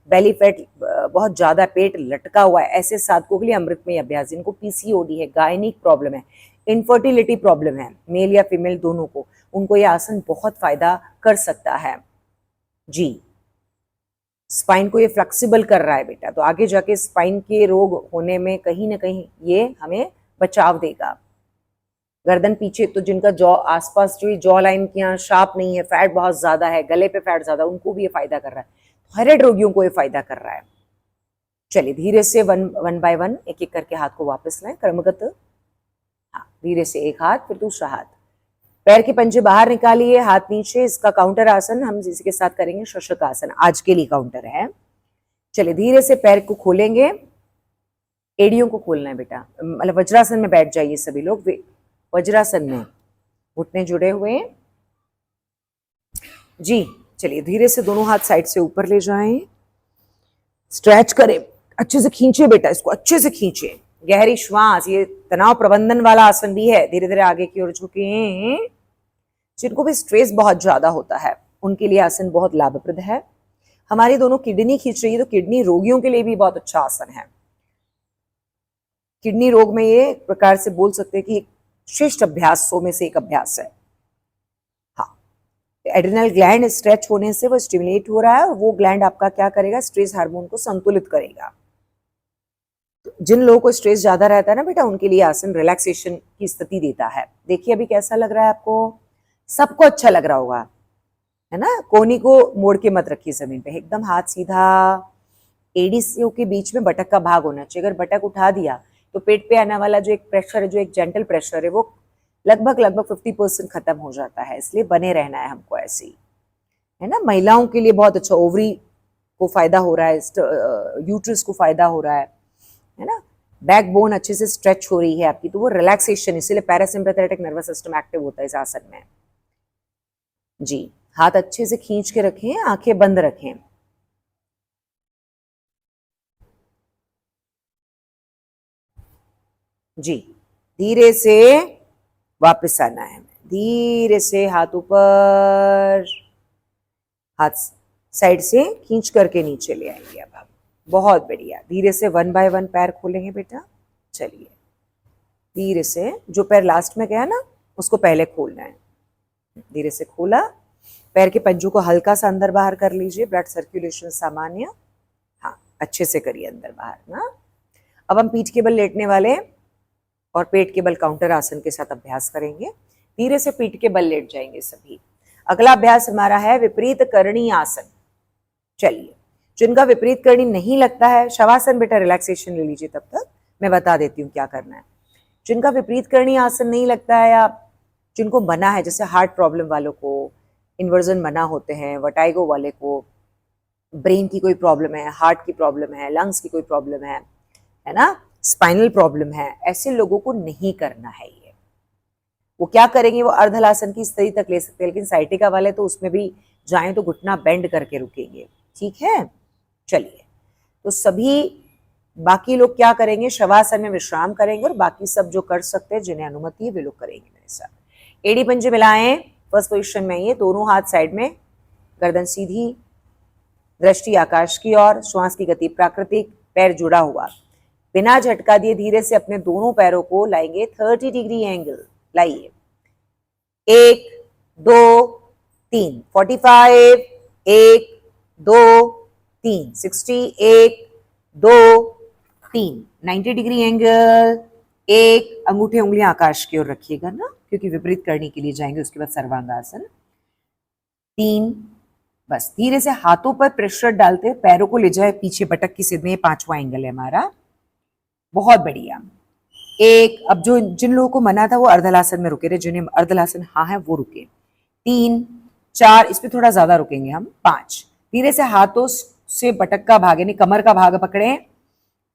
बेली फैट बहुत ज्यादा, पेट लटका हुआ है, ऐसे साधकों के लिए अमृतमय अभ्यास। जिनको पीसीओडी है, गायनिक प्रॉब्लम है, इनफर्टिलिटी प्रॉब्लम है, मेल या फीमेल दोनों को, उनको यह आसन बहुत फायदा कर सकता है जी। स्पाइन को ये फ्लेक्सिबल कर रहा है बेटा, तो आगे जाके स्पाइन के रोग होने में कहीं ना कहीं ये हमें बचाव देगा। गर्दन पीछे, तो जिनका जॉ आसपास जो जॉ लाइन की यहाँ शार्प नहीं है, फैट बहुत ज्यादा है, गले पे फैट ज्यादा, उनको भी ये फायदा कर रहा है। थायराइड रोगियों को ये फायदा कर रहा है। चलिए धीरे से वन बाय वन एक एक करके हाथ को वापस लाएं, क्रमगत। हाँ, धीरे से एक हाथ, फिर दूसरा हाथ, पैर के पंजे बाहर निकालिए, हाथ नीचे। इसका काउंटर आसन हम जिसके साथ करेंगे शशक आसन, आज के लिए काउंटर है। चलिए धीरे से पैर को खोलेंगे, एड़ियों को खोलना है बेटा, मतलब वज्रासन में बैठ जाइए सभी लोग। वज्रासन में घुटने जुड़े हुए जी। चलिए धीरे से दोनों हाथ साइड से ऊपर ले जाएं, स्ट्रेच करें, अच्छे से खींचे बेटा, इसको अच्छे से खींचे, गहरी श्वास। ये तनाव प्रबंधन वाला आसन भी है। धीरे धीरे आगे की ओर झुके। जिनको भी स्ट्रेस बहुत ज्यादा होता है उनके लिए आसन बहुत लाभप्रद है। हमारी दोनों किडनी खींच रही है, तो किडनी रोगियों के लिए भी बहुत अच्छा आसन है। किडनी रोग में ये एक प्रकार से बोल सकते हैं कि श्रेष्ठ अभ्यासों में से एक अभ्यास है। हाँ, एड्रिनल ग्लैंड स्ट्रेच होने से वो स्टिमुलेट हो रहा है, और वो ग्लैंड आपका क्या करेगा, स्ट्रेस हार्मोन को संतुलित करेगा। तो जिन लोगों को स्ट्रेस ज्यादा रहता है ना बेटा, उनके लिए आसन रिलैक्सेशन की स्थिति देता है। देखिए अभी कैसा लग रहा है आपको, सबको अच्छा लग रहा होगा, है ना। कोहनी को मोड़ के मत रखिए जमीन पे, एकदम हाथ सीधा। एडीसीओ के बीच में बटक का भाग होना चाहिए। अगर बटक उठा दिया तो पेट पे आने वाला जो एक प्रेशर है, जो एक जेंटल प्रेशर है, वो लगभग 50% खत्म हो जाता है। इसलिए बने रहना है हमको ऐसे ही, है ना। महिलाओं के लिए बहुत अच्छा, ओवरी को फायदा हो रहा है, यूट्रस को फायदा हो रहा है ना। बैकबोन अच्छे से स्ट्रेच हो रही है आपकी, तो वो रिलैक्सेशन, इसीलिए पैरासिम्पैथेटिक नर्वस सिस्टम एक्टिव होता है इस आसन में जी। हाथ अच्छे से खींच के रखें, आंखें बंद रखें जी। धीरे से वापस आना है, धीरे से हाथ ऊपर, हाथ साइड से खींच करके नीचे ले आएंगे। अब आप बहुत बढ़िया, धीरे से वन बाय वन पैर खोलेंगे बेटा। चलिए धीरे से, जो पैर लास्ट में गया ना उसको पहले खोलना है। धीरे से खोला, पैर के पंजों को हल्का सा अंदर बाहर कर लीजिए, ब्लड सर्कुलेशन सामान्य। हाँ, अच्छे से करिए अंदर बाहर ना। अब हम पीठ के बल लेटने वाले और पेट के बल काउंटर आसन के साथ अभ्यास करेंगे। धीरे से पीठ के बल लेट जाएंगे सभी। अगला अभ्यास हमारा है विपरीत करणी आसन। चलिए, जिनका विपरीत करणी नहीं लगता है, शवासन बेटा रिलैक्सेशन ले लीजिए, तब तक मैं बता देती हूँ क्या करना है। जिनका विपरीत करणी आसन नहीं लगता है या जिनको मना है, जैसे हार्ट प्रॉब्लम वालों को इन्वर्जन मना होते हैं, वर्टाइगो वाले को, ब्रेन की कोई प्रॉब्लम है, हार्ट की प्रॉब्लम है, लंग्स की कोई प्रॉब्लम है ना, स्पाइनल प्रॉब्लम है, ऐसे लोगों को नहीं करना है ये। वो क्या करेंगे, वो अर्धलासन की स्थिति तक ले सकते हैं, लेकिन साइटिका वाले तो उसमें भी जाएं तो घुटना बेंड करके रुकेंगे। ठीक है, चलिए। तो सभी बाकी लोग क्या करेंगे, शवासन में विश्राम करेंगे और बाकी सब जो कर सकते हैं, जिन्हें अनुमति है, वे लोग करेंगे मेरे साथ। एड़ी पंजे मिलाएं फर्स्ट पोजिशन में, ये दोनों हाथ साइड में, गर्दन सीधी, दृष्टि आकाश की ओर, श्वास की गति प्राकृतिक, पैर जुड़ा हुआ। बिना झटका दिए धीरे से अपने दोनों पैरों को लाएंगे 30 डिग्री एंगल। लाइए, 1 2 3, 45, 1 2 3, 60, 1 2 3, 90 डिग्री एंगल। एक, अंगूठे उंगलियां आकाश की ओर रखिएगा ना, क्योंकि विपरीत करने के लिए जाएंगे, उसके बाद सर्वांगासन। 3, बस धीरे से हाथों पर प्रेशर डालते हुए पैरों को ले जाए पीछे बटक की सीध में। 5वां एंगल है हमारा, बहुत बढ़िया। 1, अब जो जिन लोगों को मना था वो अर्धलासन में रुके रहे, जिन्हें अर्धलासन हाँ है वो रुके। 3 4, इस पे थोड़ा ज्यादा रुकेंगे हम। 5, धीरे से हाथों से बटक का भाग यानी कमर का भाग पकड़े।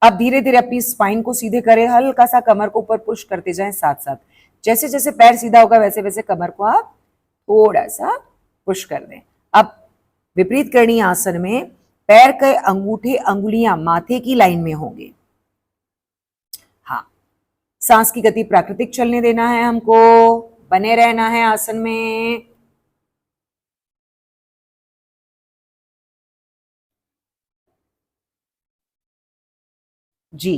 अब धीरे धीरे अपनी स्पाइन को सीधे करें, हल्का सा कमर को ऊपर पुश करते जाएं साथ साथ। जैसे जैसे पैर सीधा होगा वैसे वैसे कमर को आप थोड़ा सा पुश कर दें। अब विपरीत करणी आसन में पैर के अंगूठे अंगुलियां माथे की लाइन में होंगे। हाँ, सांस की गति प्राकृतिक चलने देना है हमको, बने रहना है आसन में। जी,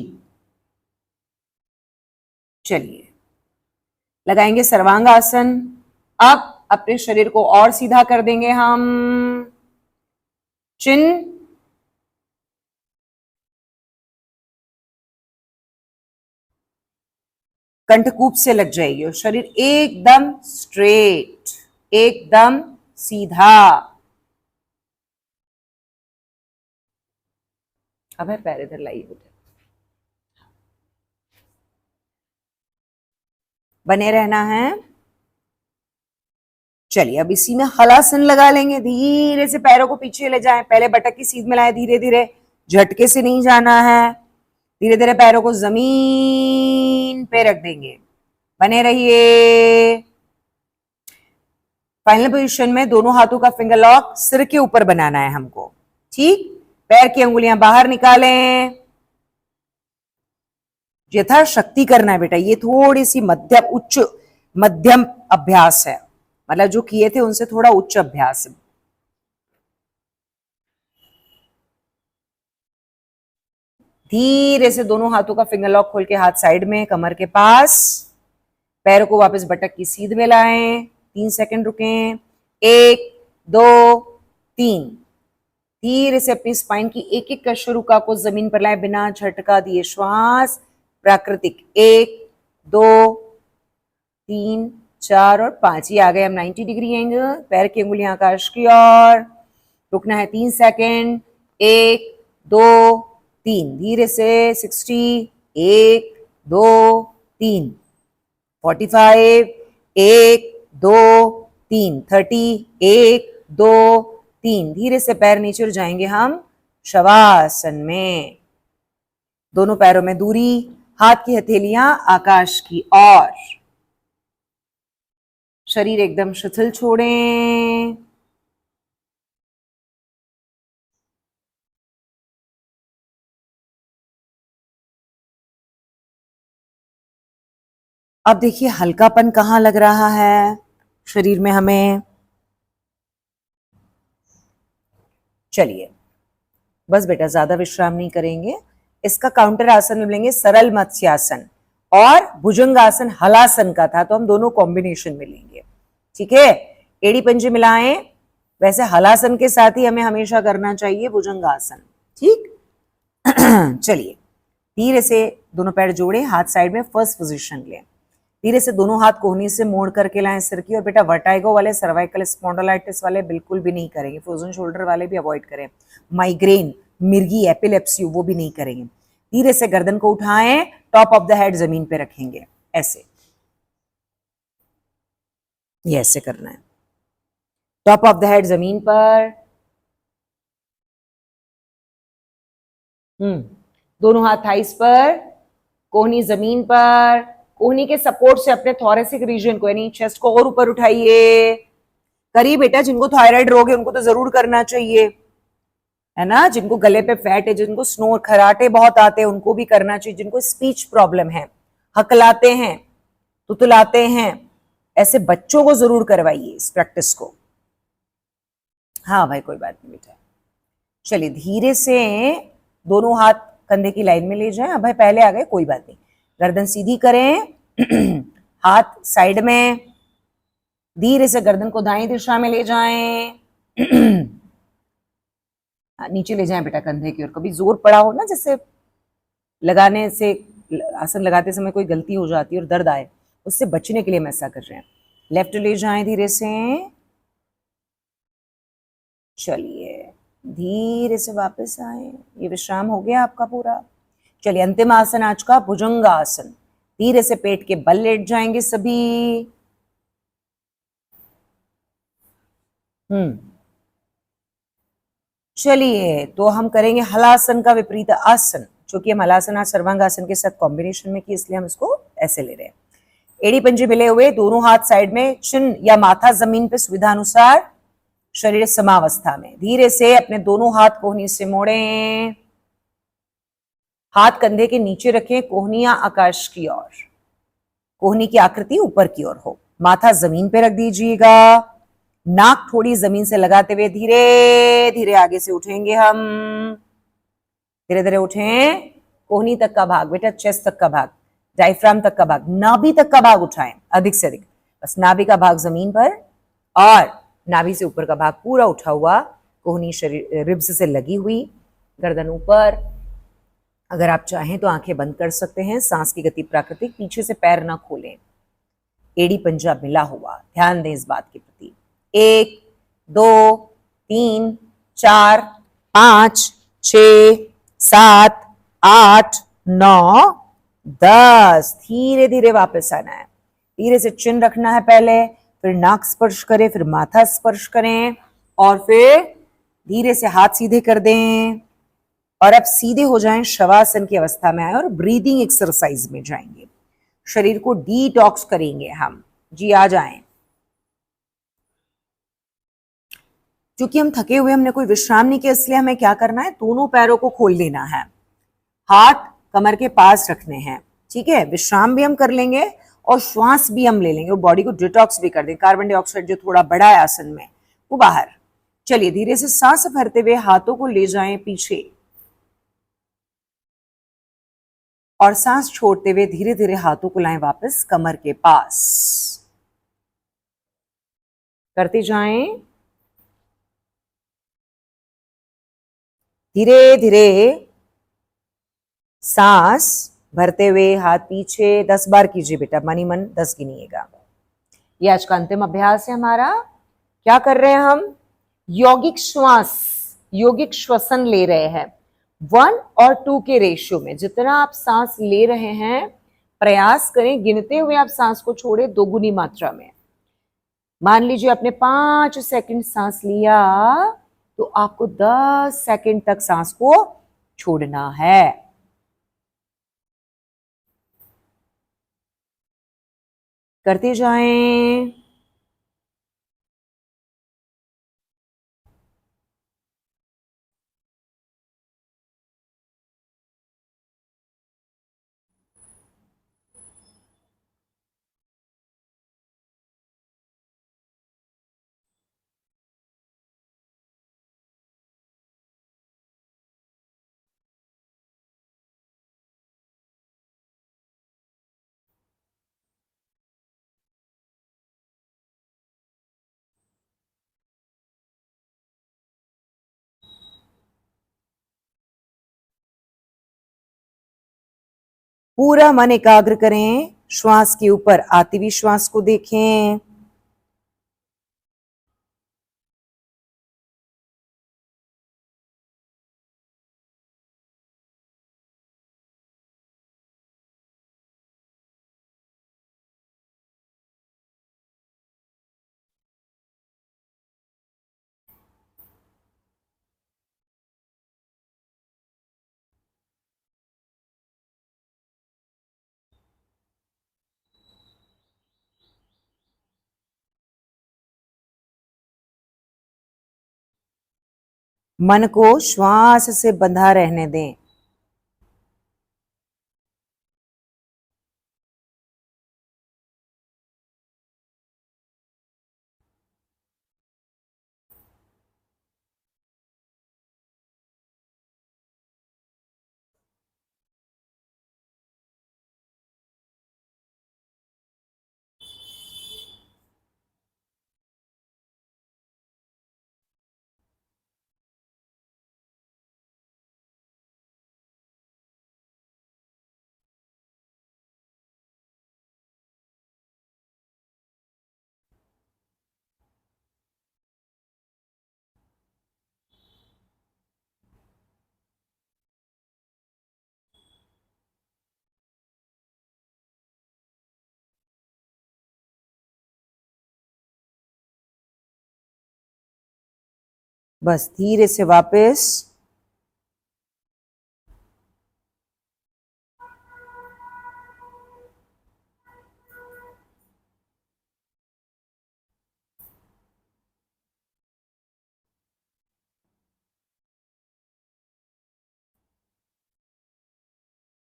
चलिए लगाएंगे सर्वांगासन। अब अपने शरीर को और सीधा कर देंगे हम। चिन, कंठकूप से लग जाएगी और शरीर एकदम स्ट्रेट, एकदम सीधा। अब है पैर इधर लाइए बेटा, बने रहना है। चलिए, अब इसी में हलासन लगा लेंगे। धीरे से पैरों को पीछे ले जाएं, पहले बटक की सीध में लाएं, धीरे धीरे, झटके से नहीं जाना है। धीरे धीरे पैरों को जमीन पे रख देंगे, बने रहिए। फाइनल पोजीशन में दोनों हाथों का फिंगर लॉक सिर के ऊपर बनाना है हमको। ठीक, पैर की अंगुलियां बाहर निकालें, यथाशक्ति करना है बेटा। ये थोड़ी सी मध्यम अभ्यास है, मतलब जो किए थे उनसे थोड़ा उच्च अभ्यास है। धीरे से दोनों हाथों का फिंगर लॉक खोल के हाथ साइड में कमर के पास, पैरों को वापस बटक की सीध में लाएं। 3 सेकंड रुकें, 1 2 3। धीरे से अपनी स्पाइन की एक एक कशेरुका को जमीन पर लाएं, बिना झटका दिए। श्वास प्राकृतिक, 1 2 3 4 और 5। ये आ गए हम 90 डिग्री एंगल। पैर की अंगुलियां आकाश की ओर, रुकना है 3 सेकंड, 1 2 3। धीरे से 60, 1 2 3, 45, 1 2 3, 30, 1 2 3। धीरे से पैर नीचे उठ जाएंगे हम शवासन में। दोनों पैरों में दूरी, हाथ की हथेलियां आकाश की ओर, शरीर एकदम शिथिल छोड़ें। अब देखिए हल्कापन कहाँ लग रहा है शरीर में हमें। चलिए, बस बेटा ज्यादा विश्राम नहीं करेंगे। इसका काउंटर आसन मिलेंगे सरल मत्स्यासन और भुजंगासन हलासन का था, तो हम दोनों कॉम्बिनेशन में लेंगे। ठीक है, एड़ी पंजे मिलाएं। वैसे हलासन के साथ ही हमें हमेशा करना चाहिए भुजंगासन। ठीक चलिए, धीरे से दोनों पैर जोड़े, हाथ साइड में, फर्स्ट पोजीशन लें। धीरे से दोनों हाथ कोहनी से मोड़ करके लाएं सिर की। और बेटा वर्टाइगो वाले, सर्वाइकल स्पॉन्डिलाइटिस वाले बिल्कुल भी नहीं करेंगे, फ्रोजन शोल्डर वाले भी अवॉइड करें, माइग्रेन, मिर्गी, एपिलेप्सी वो भी नहीं करेंगे। धीरे से गर्दन को उठाएं, टॉप ऑफ द हेड जमीन पे रखेंगे, ऐसे, ये ऐसे करना है, टॉप ऑफ द हेड जमीन पर। दोनों हाथ थाइस पर, कोहनी जमीन पर, कोहनी के सपोर्ट से अपने थोरेसिक रीजन को यानी चेस्ट को और ऊपर उठाइए। करिए बेटा, जिनको थायराइड रोग है उनको तो जरूर करना चाहिए, है ना, जिनको गले पे फैट है, जिनको स्नोर खराटे बहुत आते हैं उनको भी करना चाहिए, जिनको स्पीच प्रॉब्लम है, हकलाते हैं, तुतलाते हैं, ऐसे बच्चों को जरूर करवाइए इस प्रैक्टिस को। हाँ भाई कोई बात नहीं बेटा। चलिए धीरे से दोनों हाथ कंधे की लाइन में ले जाएं। अब भाई पहले आ गए, कोई बात नहीं, गर्दन सीधी करें, हाथ साइड में, धीरे से गर्दन को दाएं दिशा में ले जाएं, नीचे ले जाएं बेटा कंधे की ओर। कभी जोर पड़ा हो ना, जैसे लगाने से, आसन लगाते समय कोई गलती हो जाती है और दर्द आए, उससे बचने के लिए हम ऐसा कर रहे हैं। लेफ्ट ले जाएं धीरे से, चलिए धीरे से वापस आए। ये विश्राम हो गया आपका पूरा। चलिए अंतिम आसन आज का, भुजंगासन। धीरे से पेट के बल लेट जाएंगे सभी। चलिए तो हम करेंगे हलासन का विपरीत आसन, जो कि हम हलासन आज सर्वांगासन के साथ कॉम्बिनेशन में की, इसलिए हम इसको ऐसे ले रहे हैं। एड़ी पंजे मिले हुए, दोनों हाथ साइड में, चिन या माथा जमीन पे सुविधा अनुसार, शरीर समावस्था में। धीरे से अपने दोनों हाथ कोहनी से मोड़ें, हाथ कंधे के नीचे रखें, कोहनियां आकाश की ओर, कोहनी की आकृति ऊपर की ओर हो, माथा जमीन पे रख दीजिएगा, नाक थोड़ी जमीन से लगाते हुए धीरे धीरे आगे से उठेंगे हम, धीरे धीरे उठें, कोहनी तक का भाग बेटा, चेस्ट तक का भाग, डायफ्राम तक का भाग, नाभि तक का भाग उठाएं अधिक से अधिक, बस नाभि का भाग जमीन पर और नाभि से ऊपर का भाग पूरा उठा हुआ, कोहनी शरीर रिब्स से लगी हुई, गर्दन ऊपर। अगर आप चाहें तो आंखें बंद कर सकते हैं, सांस की गति प्राकृतिक, पीछे से पैर ना खोलें, एड़ी पंजा मिला हुआ, ध्यान दें इस बात के प्रति। 1 2 3 4 5 6 7 8 9 10। धीरे धीरे वापस आना है, धीरे से चिन रखना है पहले, फिर नाक स्पर्श करें, फिर माथा स्पर्श करें, और फिर धीरे से हाथ सीधे कर दें, और अब सीधे हो जाएं, शवासन की अवस्था में आए और ब्रीदिंग एक्सरसाइज में जाएंगे, शरीर को डिटॉक्स करेंगे हम। जी आ जाएं। क्योंकि हम थके हुए, हमने कोई विश्राम नहीं किया, इसलिए हमें क्या करना है, दोनों पैरों को खोल देना है, हाथ कमर के पास रखने हैं, ठीक है। विश्राम भी हम कर लेंगे और श्वास भी हम ले लेंगे और बॉडी को डिटॉक्स भी कर देंगे, कार्बन डाइऑक्साइड जो थोड़ा बड़ा है आसन में वो बाहर। चलिए धीरे से सांस भरते हुए हाथों को ले जाएं पीछे, और सांस छोड़ते हुए धीरे धीरे हाथों को लाएं वापस कमर के पास, करते जाएं। धीरे धीरे सांस भरते हुए हाथ पीछे 10 बार कीजिए बेटा, मनी मन 10 गिनिएगा। ये आज का अंतिम अभ्यास है हमारा। क्या कर रहे हैं हम, यौगिक श्वास, यौगिक श्वसन ले रहे हैं 1 और 2 के रेशियो में। जितना आप सांस ले रहे हैं प्रयास करें गिनते हुए आप सांस को छोड़े 2 गुनी मात्रा में। मान लीजिए आपने 5 सेकंड सांस लिया तो आपको 10 सेकंड तक सांस को छोड़ना है। करते जाएं। पूरा मन एकाग्र करें, श्वास के ऊपर आती हुई श्वास को देखें। मन को श्वास से बंधा रहने दें। बस धीरे से वापस।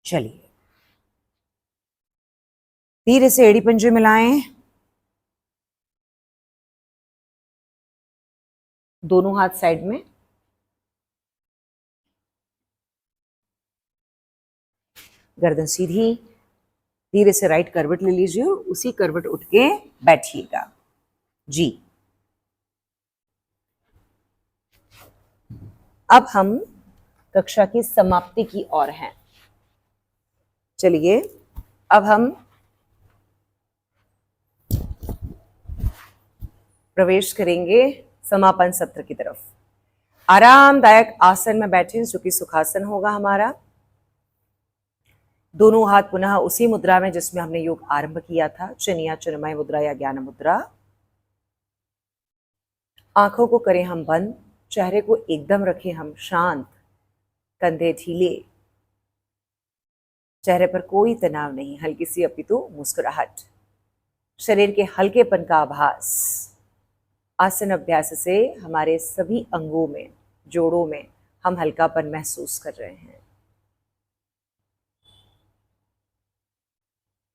चलिए धीरे से एड़ी पंजे मिलाएं, दोनों हाथ साइड में। गर्दन सीधी, धीरे से राइट करवट ले लीजिए और उसी करवट उठ के बैठिएगा जी। अब हम कक्षा की समाप्ति की ओर हैं। चलिए अब हम प्रवेश करेंगे समापन सत्र की तरफ। आरामदायक आसन में बैठे जो कि सुखासन होगा हमारा। दोनों हाथ पुनः उसी मुद्रा में जिसमें हमने योग आरंभ किया था, चिन्या चिन्मय मुद्रा या ज्ञान मुद्रा। आंखों को करें हम बंद, चेहरे को एकदम रखें हम शांत, कंधे ढीले, चेहरे पर कोई तनाव नहीं, हल्की सी अपितु मुस्कुराहट, शरीर के हल्केपन का आभास। आसन अभ्यास से हमारे सभी अंगों में, जोड़ों में हम हल्कापन महसूस कर रहे हैं।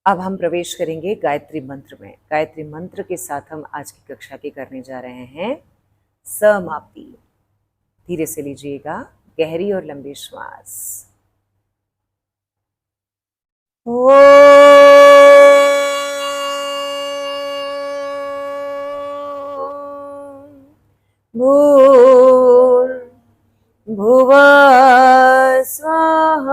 अब हम प्रवेश करेंगे गायत्री मंत्र में। गायत्री मंत्र के साथ हम आज की कक्षा के करने जा रहे हैं समाप्ति। धीरे से लीजिएगा गहरी और लंबी श्वास। भूर्भुवः स्वः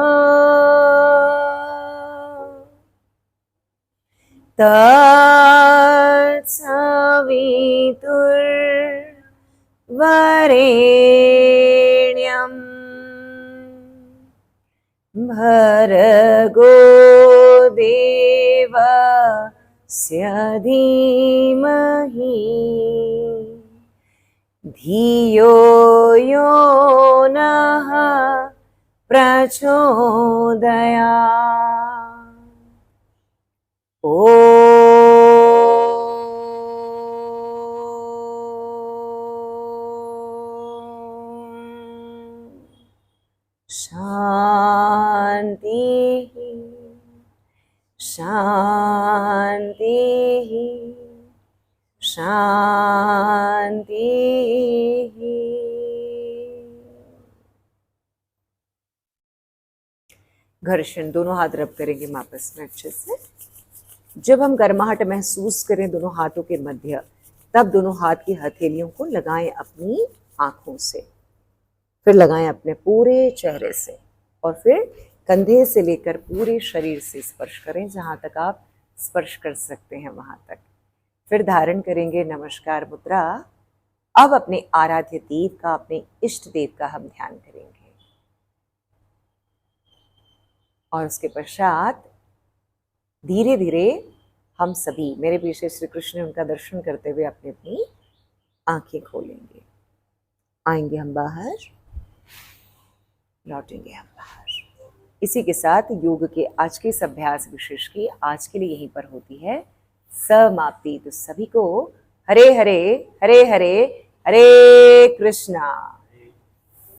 तत्सवितुर्वरेण्यं भर्गो देवस्य धीमहि धियो यो नः प्रचोदयात्। शांति शांति शांति। घर्षण, दोनों हाथ रब करेंगे आपस में अच्छे से। जब हम गर्माहट महसूस करें दोनों हाथों के मध्य, तब दोनों हाथ की हथेलियों को लगाएं अपनी आंखों से, फिर लगाएं अपने पूरे चेहरे से और फिर कंधे से लेकर पूरे शरीर से स्पर्श करें, जहाँ तक आप स्पर्श कर सकते हैं वहाँ तक। फिर धारण करेंगे नमस्कार मुद्रा। अब अपने आराध्य देव का, अपने इष्ट देव का हम ध्यान करेंगे और उसके पश्चात धीरे धीरे हम सभी, मेरे पीछे श्री कृष्ण, उनका दर्शन करते हुए अपनी अपनी आंखें खोलेंगे। आएंगे हम बाहर, लौटेंगे हम बाहर। इसी के साथ योग के आज के इस अभ्यास विशेष की आज के लिए यहीं पर होती है समाप्ति। तो सभी को हरे हरे हरे हरे हरे कृष्णा।